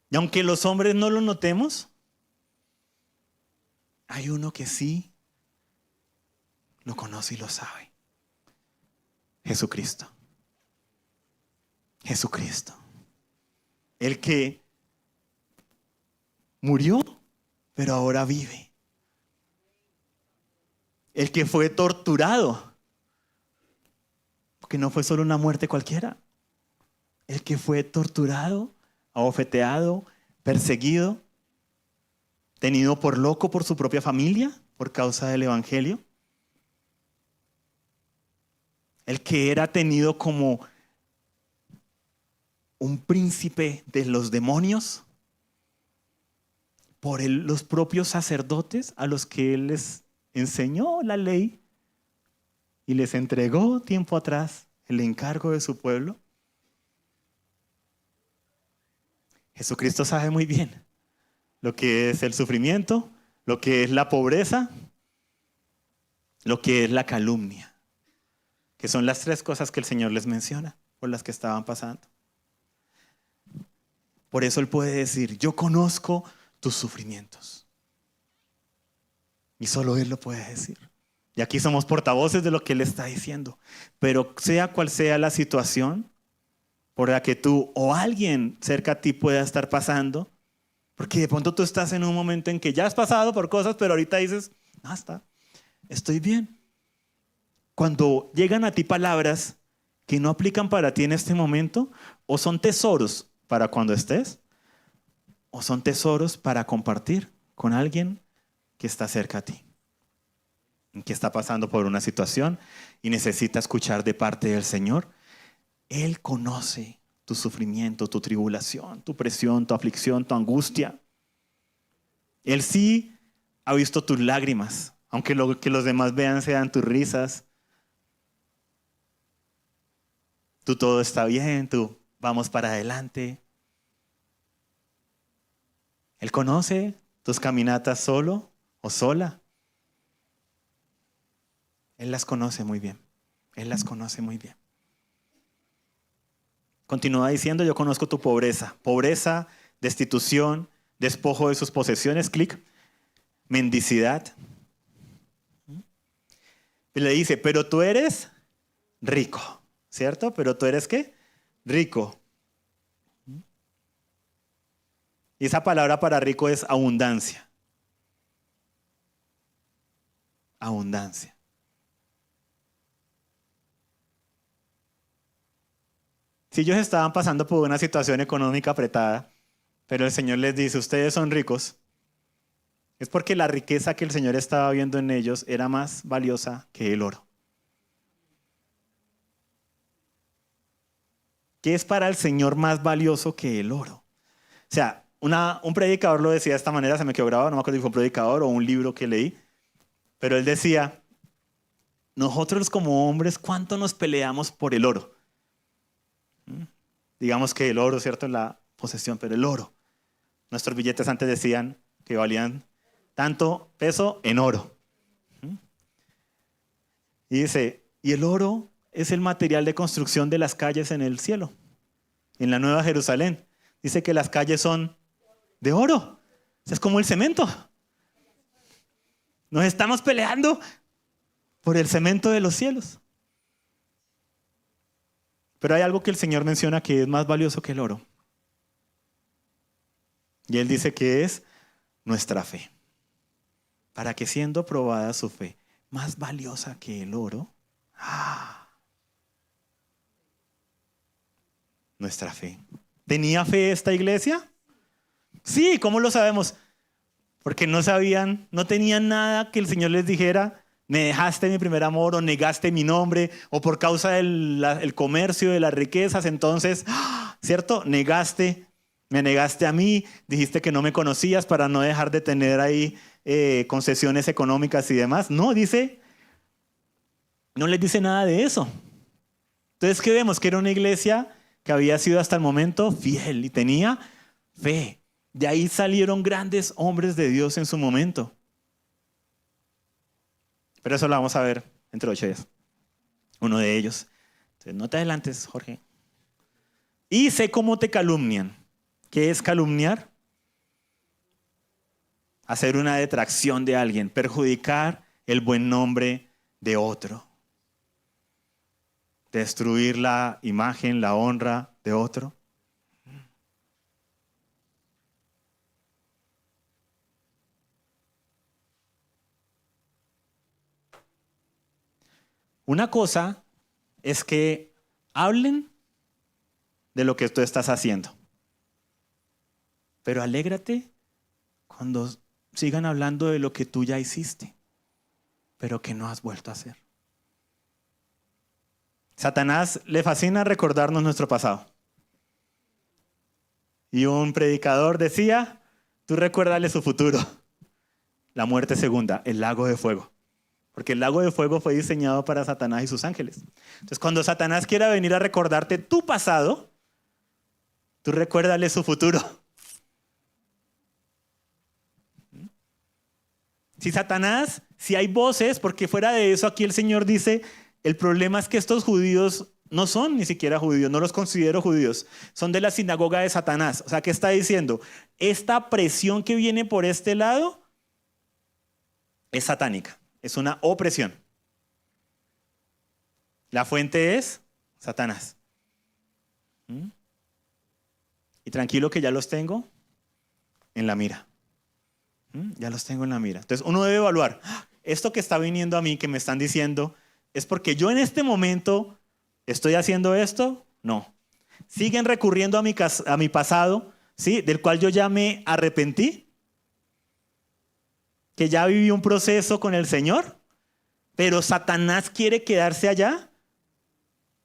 Y aunque los hombres no lo notemos, hay uno que sí lo conoce y lo sabe. Jesucristo. Jesucristo. El que murió, pero ahora vive. El que fue torturado, porque no fue solo una muerte cualquiera. El que fue torturado, abofeteado, perseguido, tenido por loco por su propia familia, por causa del evangelio. El que era tenido como un príncipe de los demonios por los propios sacerdotes a los que él les enseñó la ley y les entregó tiempo atrás el encargo de su pueblo. Jesucristo sabe muy bien lo que es el sufrimiento, lo que es la pobreza, lo que es la calumnia, que son las 3 cosas que el Señor les menciona por las que estaban pasando. Por eso Él puede decir, yo conozco tus sufrimientos. Y solo Él lo puede decir. Y aquí somos portavoces de lo que Él está diciendo. Pero sea cual sea la situación por la que tú o alguien cerca a ti pueda estar pasando, porque de pronto tú estás en un momento en que ya has pasado por cosas, pero ahorita dices, está, estoy bien. Cuando llegan a ti palabras que no aplican para ti en este momento, o son tesoros para cuando estés, o son tesoros para compartir con alguien que está cerca a ti, que está pasando por una situación y necesita escuchar de parte del Señor. Él conoce tu sufrimiento, tu tribulación, tu presión, tu aflicción, tu angustia. Él sí ha visto tus lágrimas, aunque lo que los demás vean sean tus risas. Tú todo está bien, tú vamos para adelante. Él conoce tus caminatas solo o sola. Él las conoce muy bien. Él las conoce muy bien. Continúa diciendo, yo conozco tu pobreza. Pobreza, destitución, despojo de sus posesiones, mendicidad. Y le dice, pero tú eres rico, ¿cierto? Pero tú eres ¿qué? Rico. Y esa palabra para rico es abundancia. Abundancia. Si ellos estaban pasando por una situación económica apretada, pero el Señor les dice, ustedes son ricos, es porque la riqueza que el Señor estaba viendo en ellos era más valiosa que el oro. ¿Qué es para el Señor más valioso que el oro? O sea, un predicador lo decía de esta manera, se me quedó grabado, no me acuerdo si fue un predicador o un libro que leí, pero él decía, nosotros como hombres, ¿cuánto nos peleamos por el oro? Digamos que el oro, ¿cierto? Es la posesión, pero el oro. Nuestros billetes antes decían que valían tanto peso en oro. Y dice, y el oro es el material de construcción de las calles en el cielo. En la Nueva Jerusalén. Dice que las calles son de oro. Es como el cemento. Nos estamos peleando por el cemento de los cielos. Pero hay algo que el Señor menciona que es más valioso que el oro. Y Él dice que es nuestra fe. Para que siendo probada su fe, más valiosa que el oro, nuestra fe. ¿Tenía fe esta iglesia? Sí, ¿cómo lo sabemos? Porque no sabían, no tenían nada que el Señor les dijera, me dejaste mi primer amor o negaste mi nombre o por causa del comercio, de las riquezas, entonces, ¿cierto? Me negaste a mí, dijiste que no me conocías para no dejar de tener ahí concesiones económicas y demás. No, no les dice nada de eso. Entonces, ¿qué vemos? Que era una iglesia que había sido hasta el momento fiel y tenía fe. De ahí salieron grandes hombres de Dios en su momento. Pero eso lo vamos a ver entre 8 días. Uno de ellos. Entonces, no te adelantes, Jorge. Y sé cómo te calumnian. ¿Qué es calumniar? Hacer una detracción de alguien, perjudicar el buen nombre de otro. Destruir la imagen, la honra de otro. Una cosa es que hablen de lo que tú estás haciendo. Pero alégrate cuando sigan hablando de lo que tú ya hiciste, pero que no has vuelto a hacer. Satanás le fascina recordarnos nuestro pasado. Y un predicador decía, tú recuérdale su futuro. La muerte segunda, el lago de fuego. Porque el lago de fuego fue diseñado para Satanás y sus ángeles. Entonces, cuando Satanás quiera venir a recordarte tu pasado, tú recuérdale su futuro. Si hay voces, porque fuera de eso aquí el Señor dice El problema es que estos judíos no son ni siquiera judíos, no los considero judíos, son de la sinagoga de Satanás. O sea, ¿qué está diciendo? Esta presión que viene por este lado es satánica, es una opresión. La fuente es Satanás. Y tranquilo que ya los tengo en la mira. Ya los tengo en la mira. Entonces uno debe evaluar, esto que está viniendo a mí, que me están diciendo, ¿es porque yo en este momento estoy haciendo esto? No. ¿Siguen recurriendo a mi pasado, ¿sí? Del cual yo ya me arrepentí? ¿Que ya viví un proceso con el Señor? Pero Satanás quiere quedarse allá.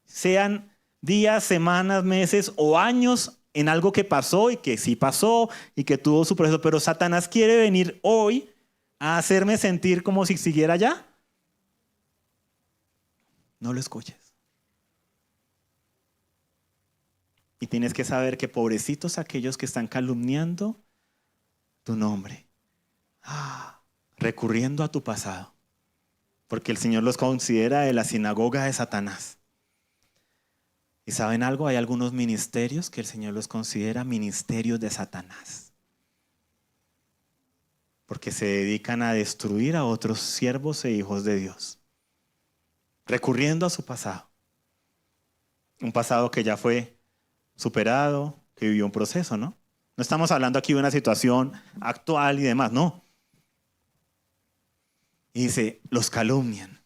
Sean días, semanas, meses o años en algo que pasó y que sí pasó y que tuvo su proceso. Pero Satanás quiere venir hoy a hacerme sentir como si siguiera allá. No lo escuches. Y tienes que saber que pobrecitos aquellos que están calumniando tu nombre, recurriendo a tu pasado, porque el Señor los considera de la sinagoga de Satanás. ¿Y saben algo? Hay algunos ministerios que el Señor los considera ministerios de Satanás, porque se dedican a destruir a otros siervos e hijos de Dios, recurriendo a su pasado. Un pasado que ya fue superado, que vivió un proceso, ¿no? No estamos hablando aquí de una situación actual y demás, no. Y dice, los calumnian.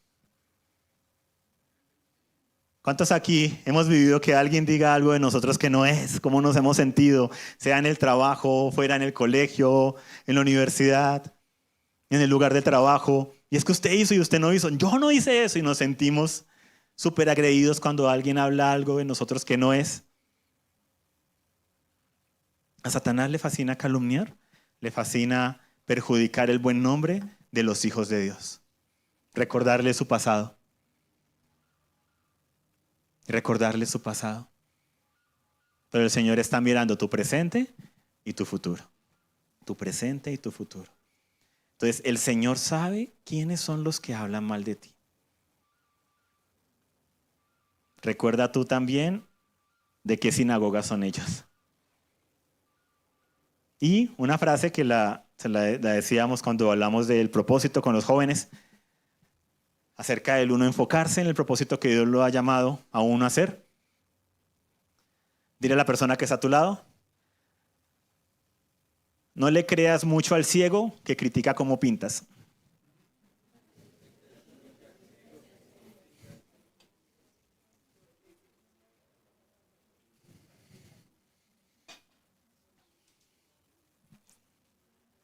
¿Cuántos aquí hemos vivido que alguien diga algo de nosotros que no es? ¿Cómo nos hemos sentido? Sea en el trabajo, fuera en el colegio, en la universidad, en el lugar de trabajo. Y es que usted hizo y usted no hizo. Yo no hice eso y nos sentimos súper agredidos cuando alguien habla algo de nosotros que no es. A Satanás le fascina calumniar, le fascina perjudicar el buen nombre de los hijos de Dios. Recordarle su pasado. Recordarle su pasado. Pero el Señor está mirando tu presente y tu futuro. Tu presente y tu futuro. Entonces, el Señor sabe quiénes son los que hablan mal de ti. Recuerda tú también de qué sinagoga son ellos. Y una frase que la decíamos cuando hablamos del propósito con los jóvenes, acerca del uno enfocarse en el propósito que Dios lo ha llamado a uno a hacer. Dile a la persona que está a tu lado, no le creas mucho al ciego que critica cómo pintas.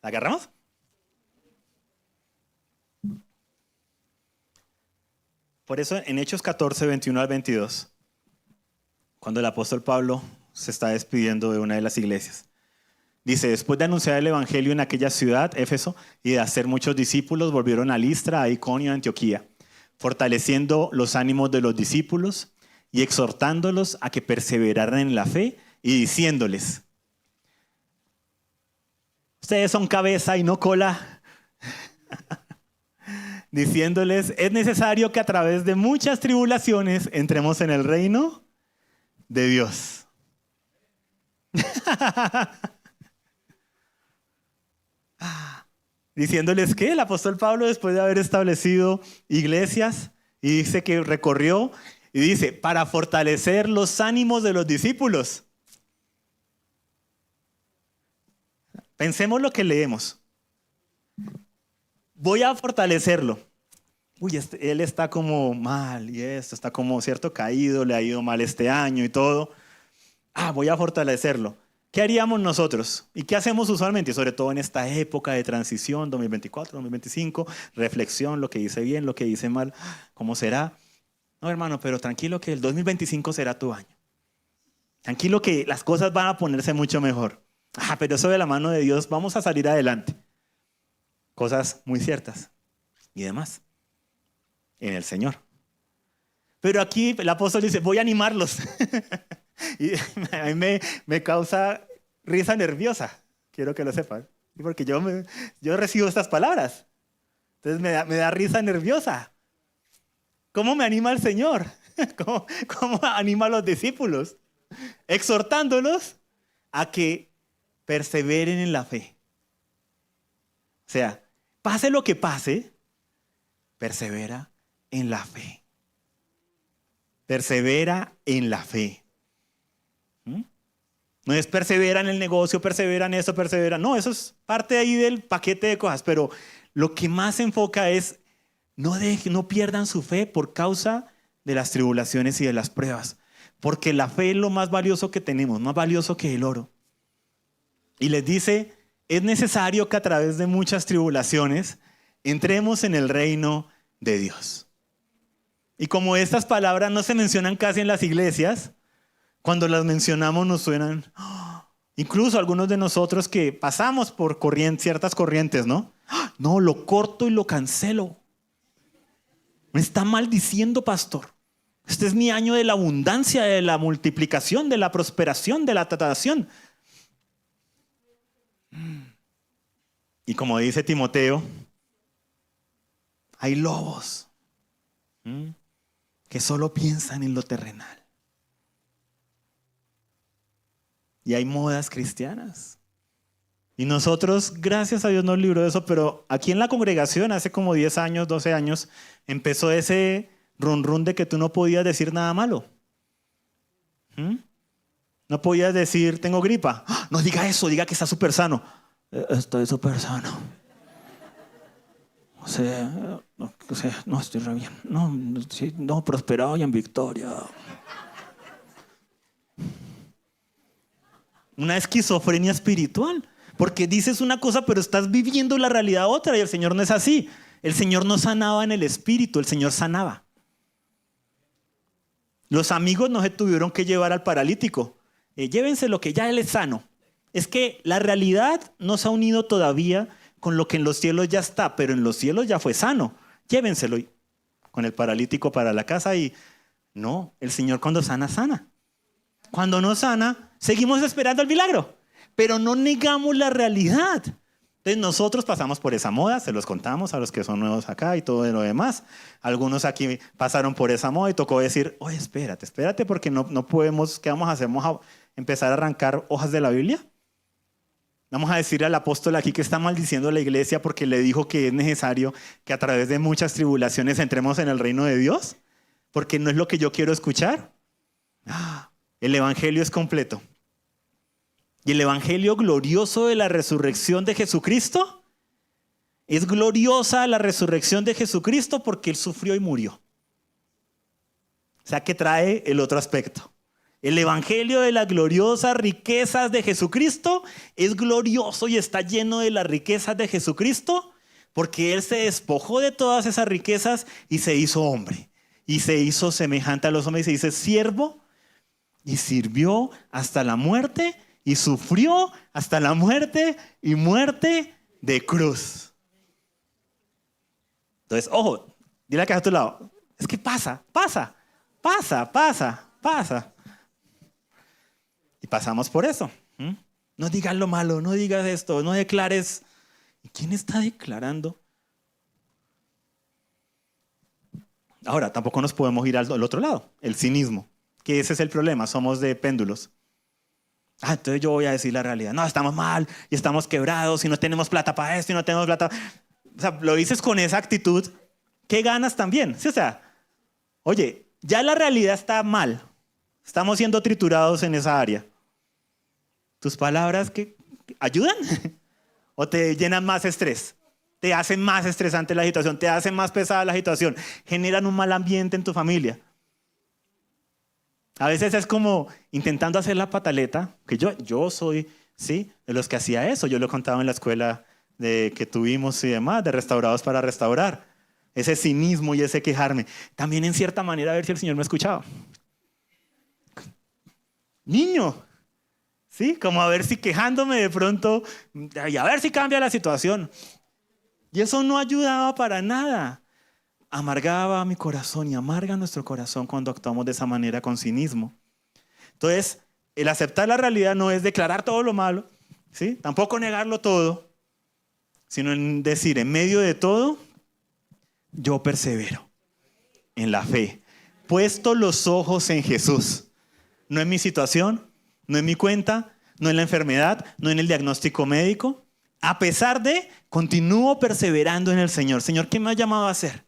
¿La agarramos? Por eso en Hechos 14, 21 al 22, cuando el apóstol Pablo se está despidiendo de una de las iglesias, dice, después de anunciar el evangelio en aquella ciudad, Éfeso, y de hacer muchos discípulos, volvieron a Listra, a Iconio, a Antioquía, fortaleciendo los ánimos de los discípulos y exhortándolos a que perseveraran en la fe y diciéndoles, ustedes son cabeza y no cola. Diciéndoles, es necesario que a través de muchas tribulaciones entremos en el reino de Dios. Diciéndoles que el apóstol Pablo, después de haber establecido iglesias, y dice que recorrió, y dice, para fortalecer los ánimos de los discípulos. Pensemos lo que leemos. Voy a fortalecerlo. Uy, él está como mal y esto, está como cierto caído, le ha ido mal este año y todo. Voy a fortalecerlo. ¿Qué haríamos nosotros? ¿Y qué hacemos usualmente? Sobre todo en esta época de transición, 2024, 2025, reflexión, lo que hice bien, lo que hice mal, ¿cómo será? No, hermano, pero tranquilo que el 2025 será tu año. Tranquilo que las cosas van a ponerse mucho mejor. Pero eso de la mano de Dios, vamos a salir adelante. Cosas muy ciertas y demás en el Señor. Pero aquí el apóstol dice, voy a animarlos. Y a mí me causa risa nerviosa, quiero que lo sepan, porque yo recibo estas palabras. Entonces me da risa nerviosa. ¿Cómo me anima el Señor? ¿Cómo anima a los discípulos? Exhortándolos a que perseveren en la fe. O sea, pase lo que pase, persevera en la fe. Persevera en la fe. No es persevera en el negocio, persevera en esto, persevera. No, eso es parte ahí del paquete de cosas. Pero lo que más se enfoca es no pierdan su fe por causa de las tribulaciones y de las pruebas. Porque la fe es lo más valioso que tenemos, más valioso que el oro. Y les dice, es necesario que a través de muchas tribulaciones entremos en el reino de Dios. Y como estas palabras no se mencionan casi en las iglesias, cuando las mencionamos nos suenan, incluso algunos de nosotros que pasamos por ciertas corrientes, ¿no? No, lo corto y lo cancelo. Me está maldiciendo, pastor. Este es mi año de la abundancia, de la multiplicación, de la prosperación, de la tratación. Y como dice Timoteo, hay lobos que solo piensan en lo terrenal. Y hay modas cristianas. Y nosotros, gracias a Dios, nos libró de eso, pero aquí en la congregación, hace como 10 años, 12 años, empezó ese run de que tú no podías decir nada malo. No podías decir, tengo gripa. No diga eso, diga que está súper sano. Estoy súper sano. O sea, no estoy re bien. No, prosperado y en victoria. Una esquizofrenia espiritual. Porque dices una cosa, pero estás viviendo la realidad otra. Y el Señor no es así. El Señor no sanaba en el espíritu, el Señor sanaba. Los amigos no se tuvieron que llevar al paralítico. Llévenselo que ya él es sano. Es que la realidad no se ha unido todavía con lo que en los cielos ya está, pero en los cielos ya fue sano. Llévenselo con el paralítico para la casa y no, el Señor cuando sana, sana. Cuando no sana, seguimos esperando el milagro, pero no negamos la realidad. Entonces nosotros pasamos por esa moda, se los contamos a los que son nuevos acá y todo lo demás. Algunos aquí pasaron por esa moda y tocó decir, oye, espérate porque no podemos, ¿qué vamos a hacer? ¿Vamos a empezar a arrancar hojas de la Biblia? Vamos a decirle al apóstol aquí que está maldiciendo a la iglesia porque le dijo que es necesario que a través de muchas tribulaciones entremos en el reino de Dios, porque no es lo que yo quiero escuchar. El evangelio es completo. Y el evangelio glorioso de la resurrección de Jesucristo, es gloriosa la resurrección de Jesucristo porque Él sufrió y murió. O sea que trae el otro aspecto. El evangelio de las gloriosas riquezas de Jesucristo es glorioso y está lleno de las riquezas de Jesucristo porque Él se despojó de todas esas riquezas y se hizo hombre. Y se hizo semejante a los hombres y se hizo siervo y sirvió hasta la muerte y sufrió hasta la muerte y muerte de cruz. Entonces, ojo, dile a que a tu lado, es que pasa. Y pasamos por eso. No digas lo malo, no digas esto, no declares. ¿Y quién está declarando? Ahora, tampoco nos podemos ir al otro lado, el cinismo, que ese es el problema, somos de péndulos. Entonces yo voy a decir la realidad. No, estamos mal y estamos quebrados y no tenemos plata para esto y no tenemos plata. O sea, lo dices con esa actitud, ¿qué ganas también? ¿Sí? O sea, oye, ya la realidad está mal. Estamos siendo triturados en esa área. ¿Tus palabras qué ayudan? ¿O te llenan más estrés? Te hacen más estresante la situación, te hacen más pesada la situación, generan un mal ambiente en tu familia. A veces es como intentando hacer la pataleta, que yo soy, ¿sí? De los que hacía eso. Yo lo contaba en la escuela que tuvimos y demás, de restaurados para restaurar. Ese cinismo y ese quejarme. También en cierta manera a ver si el Señor me escuchaba. Niño, ¿sí? Como a ver si quejándome de pronto, y a ver si cambia la situación. Y eso no ayudaba para nada. Amargaba mi corazón y amarga nuestro corazón cuando actuamos de esa manera con cinismo. Entonces, el aceptar la realidad no es declarar todo lo malo, ¿sí? Tampoco negarlo todo, sino en decir, en medio de todo, yo persevero. en la fe. Puesto los ojos en Jesús. No en mi situación, no en mi cuenta, no en la enfermedad, no en el diagnóstico médico. A pesar de, continúo perseverando en el Señor. Señor, ¿qué me ha llamado a hacer?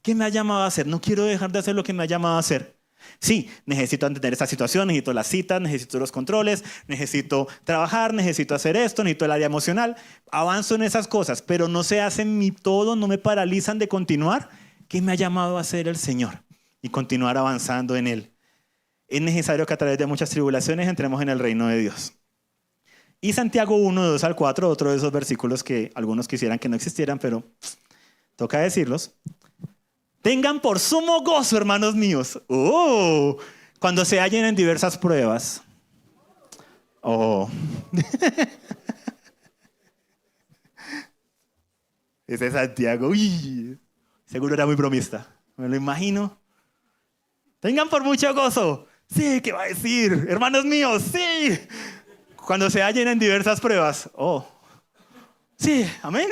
¿Qué me ha llamado a hacer? No quiero dejar de hacer lo que me ha llamado a hacer. Sí, necesito entender esta situación, necesito las citas, necesito los controles, necesito trabajar, necesito hacer esto, necesito el área emocional. Avanzo en esas cosas, pero no se hacen mi todo, no me paralizan de continuar. ¿Qué me ha llamado a hacer el Señor? Y continuar avanzando en Él. Es necesario que a través de muchas tribulaciones entremos en el reino de Dios. Y Santiago 1, 2 al 4, otro de esos versículos que algunos quisieran que no existieran, pero toca decirlos. Tengan por sumo gozo, hermanos míos, cuando se hallen en diversas pruebas. Ese Santiago, seguro era muy bromista, me lo imagino. Tengan por mucho gozo. Sí, ¿qué va a decir? Hermanos míos, sí. Cuando se hallen en diversas pruebas. Sí, amén.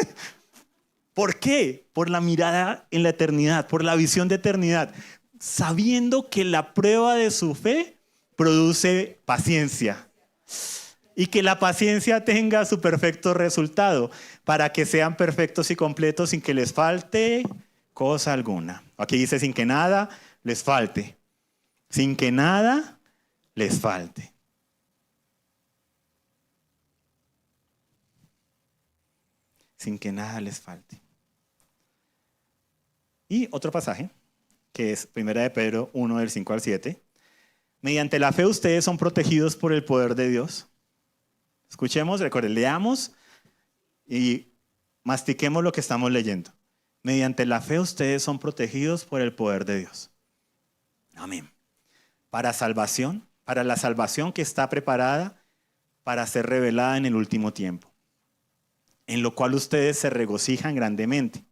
¿Por qué? Por la mirada en la eternidad, por la visión de eternidad. Sabiendo que la prueba de su fe produce paciencia. Y que la paciencia tenga su perfecto resultado, para que sean perfectos y completos sin que les falte cosa alguna. Aquí dice sin que nada les falte. Sin que nada les falte. Sin que nada les falte. Y otro pasaje, que es 1 de Pedro 1, del 5 al 7. Mediante la fe ustedes son protegidos por el poder de Dios. Escuchemos, recuerden, leamos y mastiquemos lo que estamos leyendo. Mediante la fe ustedes son protegidos por el poder de Dios. Amén. Para salvación, para la salvación que está preparada para ser revelada en el último tiempo. En lo cual ustedes se regocijan grandemente.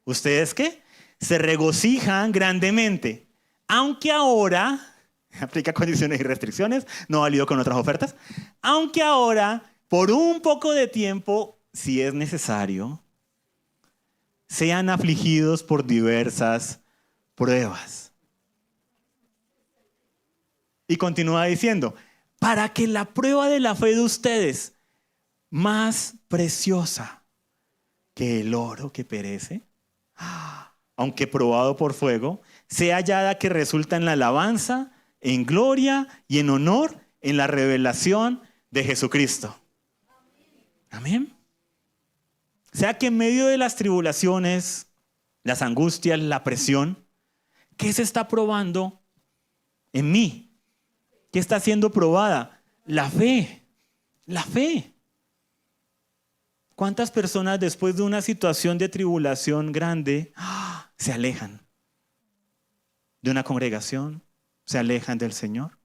¿Ustedes qué? Se regocijan grandemente. Aunque ahora, aplica condiciones y restricciones, no válido con otras ofertas. Aunque ahora, por un poco de tiempo, si es necesario, sean afligidos por diversas pruebas. Y continúa diciendo, para que la prueba de la fe de ustedes, más preciosa que el oro que perece, aunque probado por fuego, sea hallada que resulta en la alabanza, en gloria y en honor en la revelación de Jesucristo. Amén. O sea que en medio de las tribulaciones, las angustias, la presión, ¿qué se está probando en mí? ¿Qué está siendo probada? La fe. La fe. ¿Cuántas personas después de una situación de tribulación grande se alejan de una congregación? ¿Se alejan del Señor?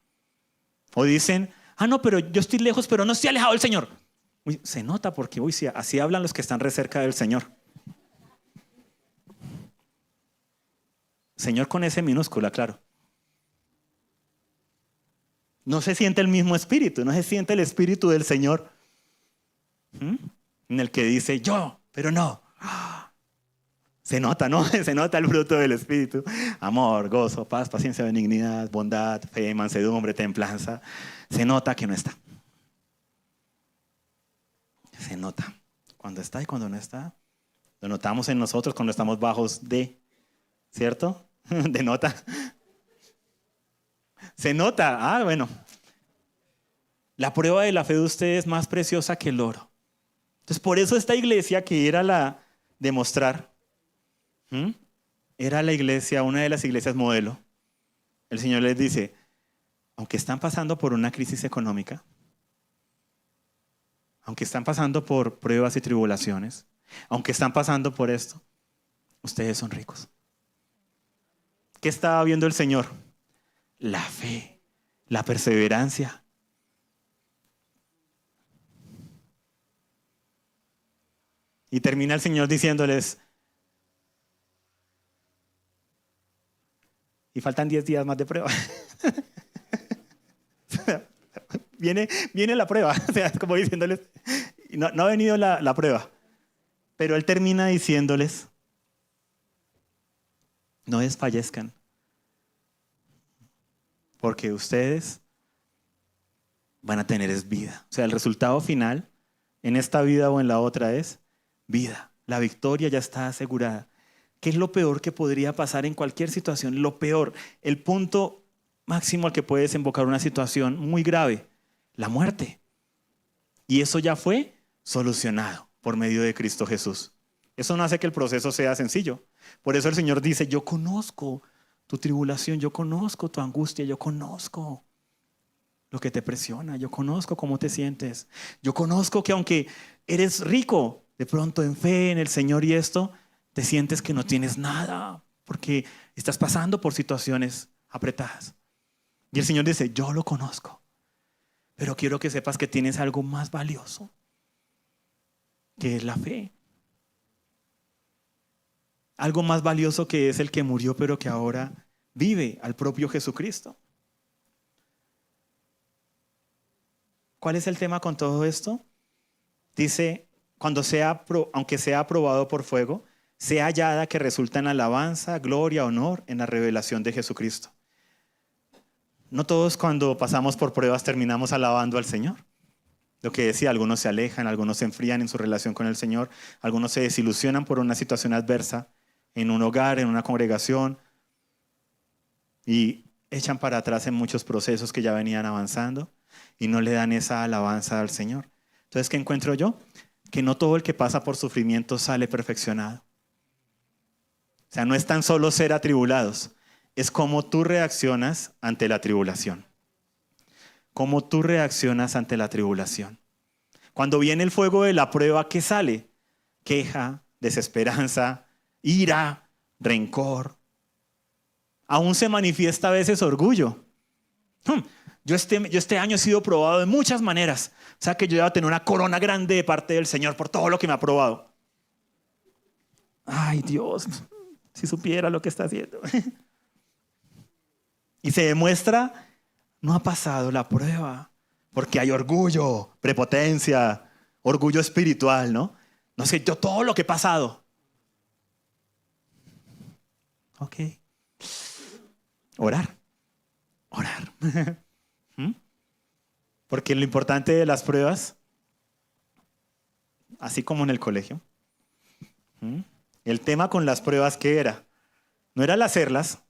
O dicen, no, pero yo estoy lejos, pero no estoy alejado del Señor. Se nota porque sí, así hablan los que están re cerca del Señor. Señor con S minúscula, claro. No se siente el mismo espíritu, no se siente el espíritu del Señor. En el que dice yo, pero no. Se nota, ¿no? Se nota el fruto del Espíritu. Amor, gozo, paz, paciencia, benignidad, bondad, fe, mansedumbre, templanza. Se nota que no está. Se nota. Cuando está y cuando no está. Lo notamos en nosotros cuando estamos bajos de, ¿cierto? De nota. Se nota. Bueno. La prueba de la fe de ustedes es más preciosa que el oro. Entonces, por eso esta iglesia que era la de mostrar, era la iglesia, una de las iglesias modelo. El Señor les dice, aunque están pasando por una crisis económica, aunque están pasando por pruebas y tribulaciones, aunque están pasando por esto, ustedes son ricos. ¿Qué estaba viendo el Señor? La fe, la perseverancia. Y termina el Señor diciéndoles, y faltan 10 días más de prueba. viene la prueba, o sea, como diciéndoles, no ha venido la prueba. Pero Él termina diciéndoles, No desfallezcan, porque ustedes van a tener es vida. O sea, el resultado final en esta vida o en la otra es vida. La victoria ya está asegurada. ¿Qué es lo peor que podría pasar en cualquier situación? Lo peor, el punto máximo al que puede desembocar una situación muy grave, la muerte. Y eso ya fue solucionado por medio de Cristo Jesús. Eso no hace que el proceso sea sencillo. Por eso el Señor dice, yo conozco tu tribulación, yo conozco tu angustia, yo conozco lo que te presiona, yo conozco cómo te sientes. Yo conozco que aunque eres rico, de pronto en fe en el Señor y esto, te sientes que no tienes nada porque estás pasando por situaciones apretadas. Y el Señor dice, yo lo conozco, pero quiero que sepas que tienes algo más valioso, que es la fe. Algo más valioso que es el que murió, pero que ahora vive, al propio Jesucristo. ¿Cuál es el tema con todo esto? Dice, aunque sea aprobado por fuego, sea hallada que resulta en alabanza, gloria, honor en la revelación de Jesucristo. No todos cuando pasamos por pruebas terminamos alabando al Señor. Lo que decía, algunos se alejan, algunos se enfrían en su relación con el Señor, algunos se desilusionan por una situación adversa en un hogar, en una congregación, y echan para atrás en muchos procesos que ya venían avanzando y no le dan esa alabanza al Señor. Entonces, ¿qué encuentro yo? Que no todo el que pasa por sufrimiento sale perfeccionado. O sea, no es tan solo ser atribulados, es cómo tú reaccionas ante la tribulación. Cómo tú reaccionas ante la tribulación. Cuando viene el fuego de la prueba, ¿qué sale? Queja, desesperanza, ira, rencor. Aún se manifiesta a veces orgullo. Yo este año he sido probado de muchas maneras. O sea que yo voy a tener una corona grande de parte del Señor por todo lo que me ha probado. Ay, Dios, si supiera lo que está haciendo. Y se demuestra, no ha pasado la prueba, porque hay orgullo, prepotencia, orgullo espiritual, ¿no? No sé, yo todo lo que he pasado. Ok. Orar. Porque lo importante de las pruebas, así como en el colegio, el tema con las pruebas, ¿qué era? No era el hacerlas.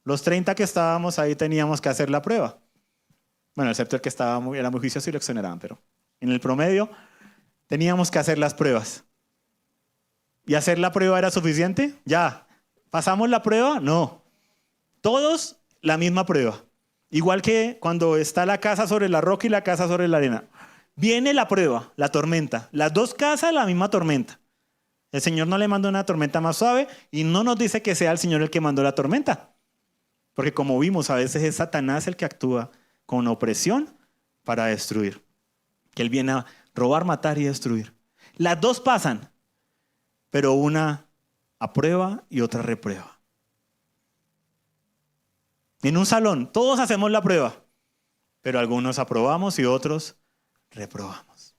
Los 30 que estábamos ahí teníamos que hacer la prueba. Bueno, excepto el que era muy juicioso y lo exoneraban, pero en el promedio teníamos que hacer las pruebas. ¿Y hacer la prueba era suficiente? Ya. ¿Pasamos la prueba? No. Todos la misma prueba. Igual que cuando está la casa sobre la roca y la casa sobre la arena. Viene la prueba, la tormenta. Las dos casas, la misma tormenta. El Señor no le mandó una tormenta más suave y no nos dice que sea el Señor el que mandó la tormenta. Porque como vimos, a veces es Satanás el que actúa con opresión para destruir. Que él viene a robar, matar y destruir. Las dos pasan, pero una aprueba y otra reprueba. En un salón, todos hacemos la prueba, pero algunos aprobamos y otros reprobamos.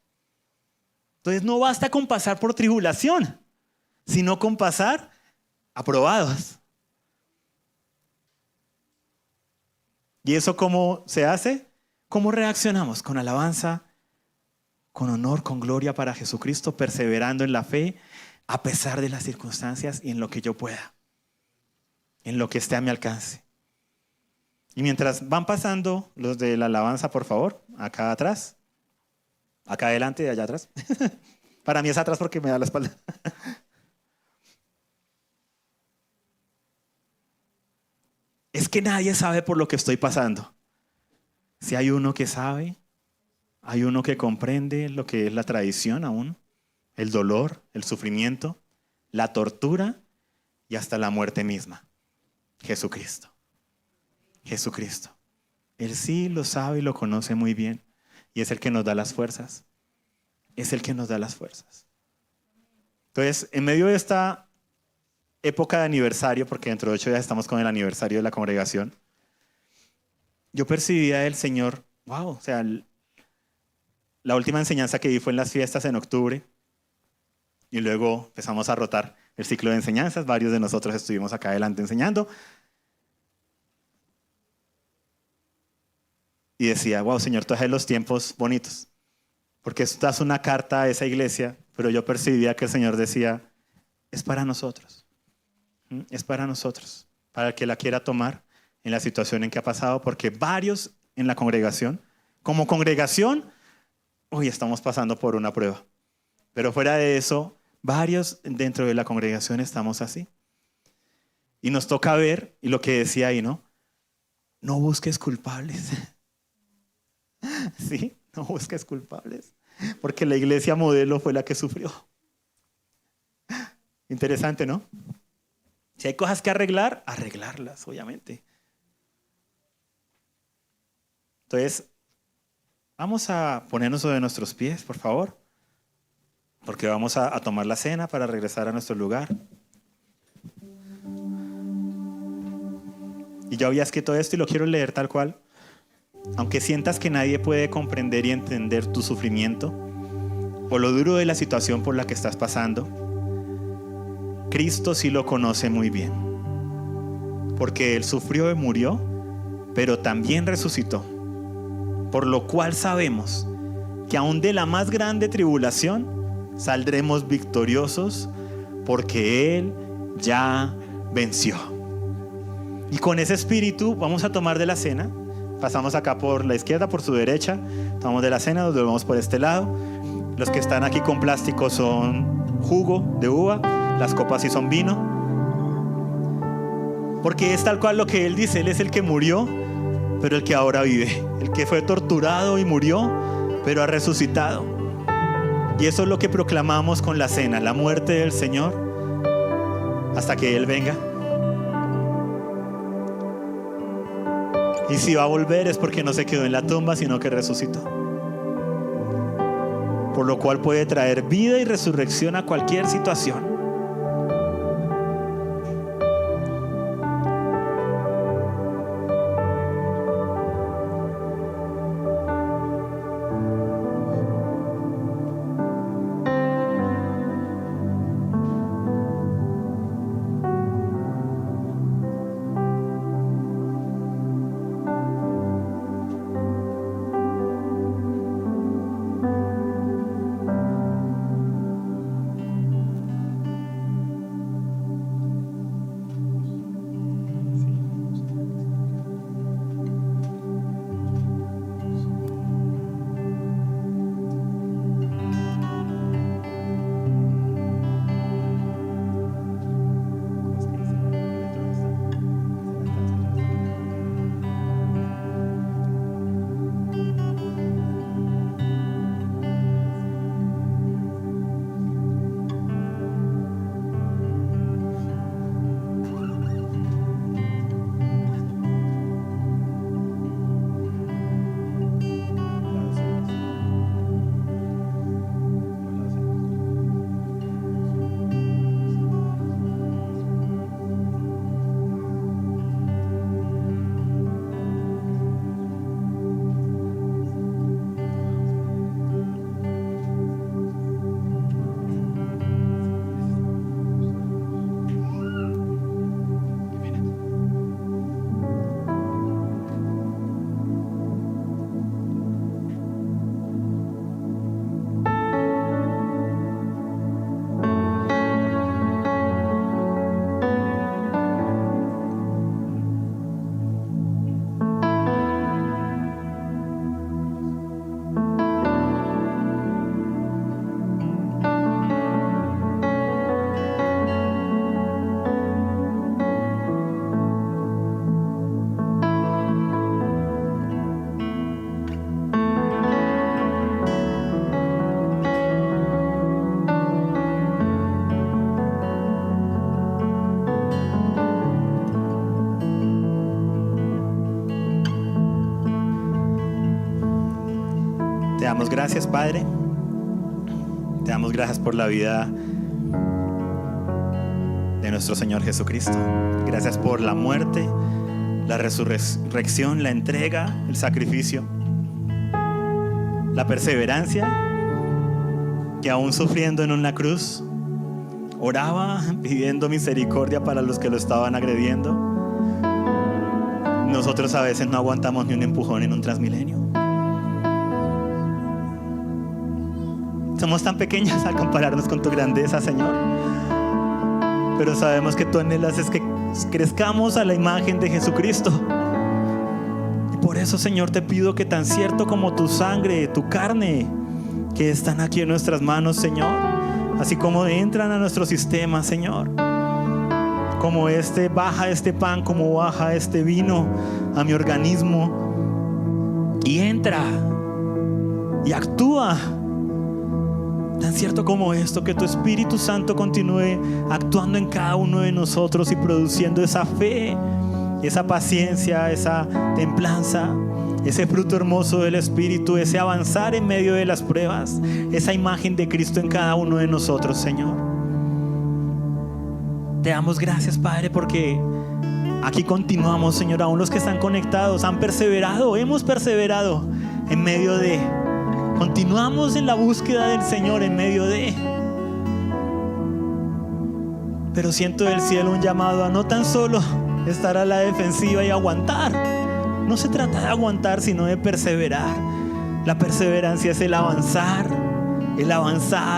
Entonces no basta con pasar por tribulación, sino con pasar aprobados. ¿Y eso cómo se hace? ¿Cómo reaccionamos? Con alabanza, con honor, con gloria para Jesucristo, perseverando en la fe, a pesar de las circunstancias y en lo que yo pueda, en lo que esté a mi alcance. Y mientras van pasando los de la alabanza, por favor, acá atrás, acá adelante y allá atrás. Para mí es atrás porque me da la espalda. Es que nadie sabe por lo que estoy pasando. Si hay uno que sabe, hay uno que comprende lo que es la tradición aún, el dolor, el sufrimiento, la tortura y hasta la muerte misma. Jesucristo. Jesucristo. Él sí lo sabe y lo conoce muy bien. Y es el que nos da las fuerzas. Es el que nos da las fuerzas. Entonces, en medio de esta época de aniversario, porque dentro de 8 días estamos con el aniversario de la congregación, yo percibía del Señor, wow, o sea, la última enseñanza que di fue en las fiestas en octubre y luego empezamos a rotar. el ciclo de enseñanzas. Varios de nosotros estuvimos acá adelante enseñando. Y decía, wow, Señor, tú haces los tiempos bonitos. Porque esta es una carta a esa iglesia, pero yo percibía que el Señor decía, es para nosotros. Es para nosotros. Para el que la quiera tomar en la situación en que ha pasado. Porque varios en la congregación, como congregación, hoy estamos pasando por una prueba. Pero fuera de eso, varios dentro de la congregación estamos así. Y nos toca ver, y lo que decía ahí, ¿no? No busques culpables. Sí, no busques culpables. Porque la iglesia modelo fue la que sufrió. Interesante, ¿no? Si hay cosas que arreglar, arreglarlas, obviamente. Entonces, vamos a ponernos sobre nuestros pies, por favor. Porque vamos a tomar la cena para regresar a nuestro lugar. Y yo había escrito esto y lo quiero leer tal cual. Aunque sientas que nadie puede comprender y entender tu sufrimiento o lo duro de la situación por la que estás pasando, Cristo sí lo conoce muy bien. Porque Él sufrió y murió, pero también resucitó. Por lo cual sabemos que aún de la más grande tribulación saldremos victoriosos porque Él ya venció. Y con ese espíritu vamos a tomar de la cena. Pasamos acá por la izquierda, por su derecha. Tomamos de la cena, nos volvemos por este lado. Los que están aquí con plástico son jugo de uva. Las copas sí son vino. Porque es tal cual lo que Él dice. Él es el que murió, pero el que ahora vive. El que fue torturado y murió, pero ha resucitado. Y eso es lo que proclamamos con la cena. La muerte del Señor hasta que Él venga. Y si va a volver es porque no se quedó en la tumba, sino que resucitó. Por lo cual puede traer vida y resurrección a cualquier situación. Te damos gracias, Padre. Te damos gracias por la vida de nuestro Señor Jesucristo. Gracias por la muerte, la resurrección, la entrega, el sacrificio, la perseverancia, que aún sufriendo en una cruz, oraba pidiendo misericordia para los que lo estaban agrediendo. Nosotros a veces no aguantamos ni un empujón en un Transmilenio. Somos tan pequeños al compararnos con tu grandeza, Señor. Pero sabemos que tú anhelas es que crezcamos a la imagen de Jesucristo. Y por eso, Señor, te pido que tan cierto como tu sangre, tu carne, que están aquí en nuestras manos, Señor, así como entran a nuestro sistema, Señor, como baja este pan, como baja este vino a mi organismo y entra y actúa. Tan cierto como esto, que tu Espíritu Santo continúe actuando en cada uno de nosotros y produciendo esa fe, esa paciencia, esa templanza, ese fruto hermoso del Espíritu, ese avanzar en medio de las pruebas, esa imagen de Cristo en cada uno de nosotros, Señor. Te damos gracias, Padre, porque aquí continuamos, Señor. Aún los que están conectados han perseverado, hemos perseverado en medio de... Continuamos en la búsqueda del Señor en medio de... Pero siento del cielo un llamado a no tan solo estar a la defensiva y aguantar. No se trata de aguantar, sino de perseverar. La perseverancia es el avanzar,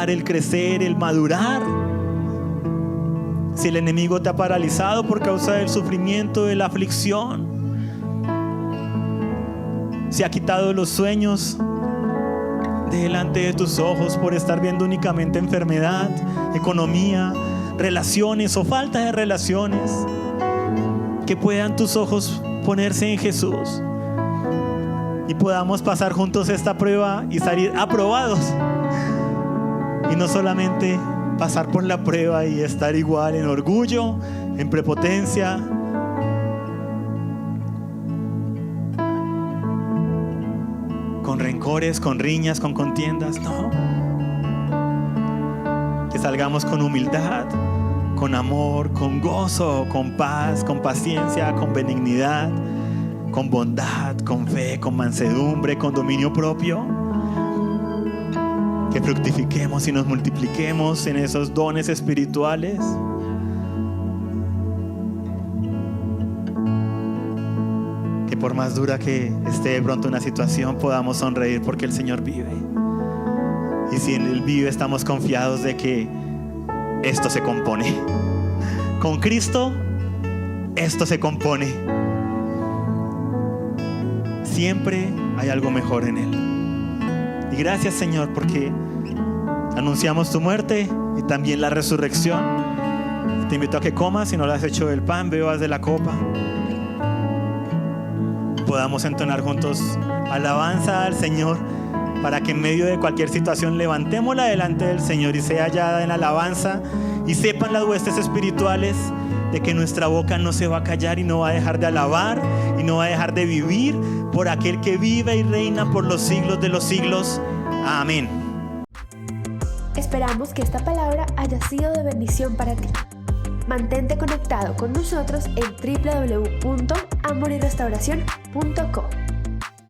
el crecer, el madurar. Si el enemigo te ha paralizado por causa del sufrimiento, de la aflicción, si ha quitado los sueños de delante de tus ojos por estar viendo únicamente enfermedad, economía, relaciones o falta de relaciones, que puedan tus ojos ponerse en Jesús y podamos pasar juntos esta prueba y salir aprobados, y no solamente pasar por la prueba y estar igual en orgullo, en prepotencia, con rencores, con riñas, con contiendas. No, que salgamos con humildad, con amor, con gozo, con paz, con paciencia, con benignidad, con bondad, con fe, con mansedumbre, con dominio propio. Que fructifiquemos y nos multipliquemos en esos dones espirituales. Que por más dura que esté de pronto una situación, podamos sonreír porque el Señor vive. Y si Él vive, estamos confiados de que esto se compone. Con Cristo, esto se compone. Siempre hay algo mejor en Él. Y gracias, Señor, porque anunciamos tu muerte y también la resurrección. Te invito a que comas, si no lo has hecho, del pan, bebas de la copa. Podamos entonar juntos alabanza al Señor, para que en medio de cualquier situación levantémosla delante del Señor y sea hallada en alabanza, y sepan las huestes espirituales de que nuestra boca no se va a callar y no va a dejar de alabar y no va a dejar de vivir por aquel que vive y reina por los siglos de los siglos. Amén. Esperamos que esta palabra haya sido de bendición para ti. Mantente conectado con nosotros en www.amoryrestauracion.com.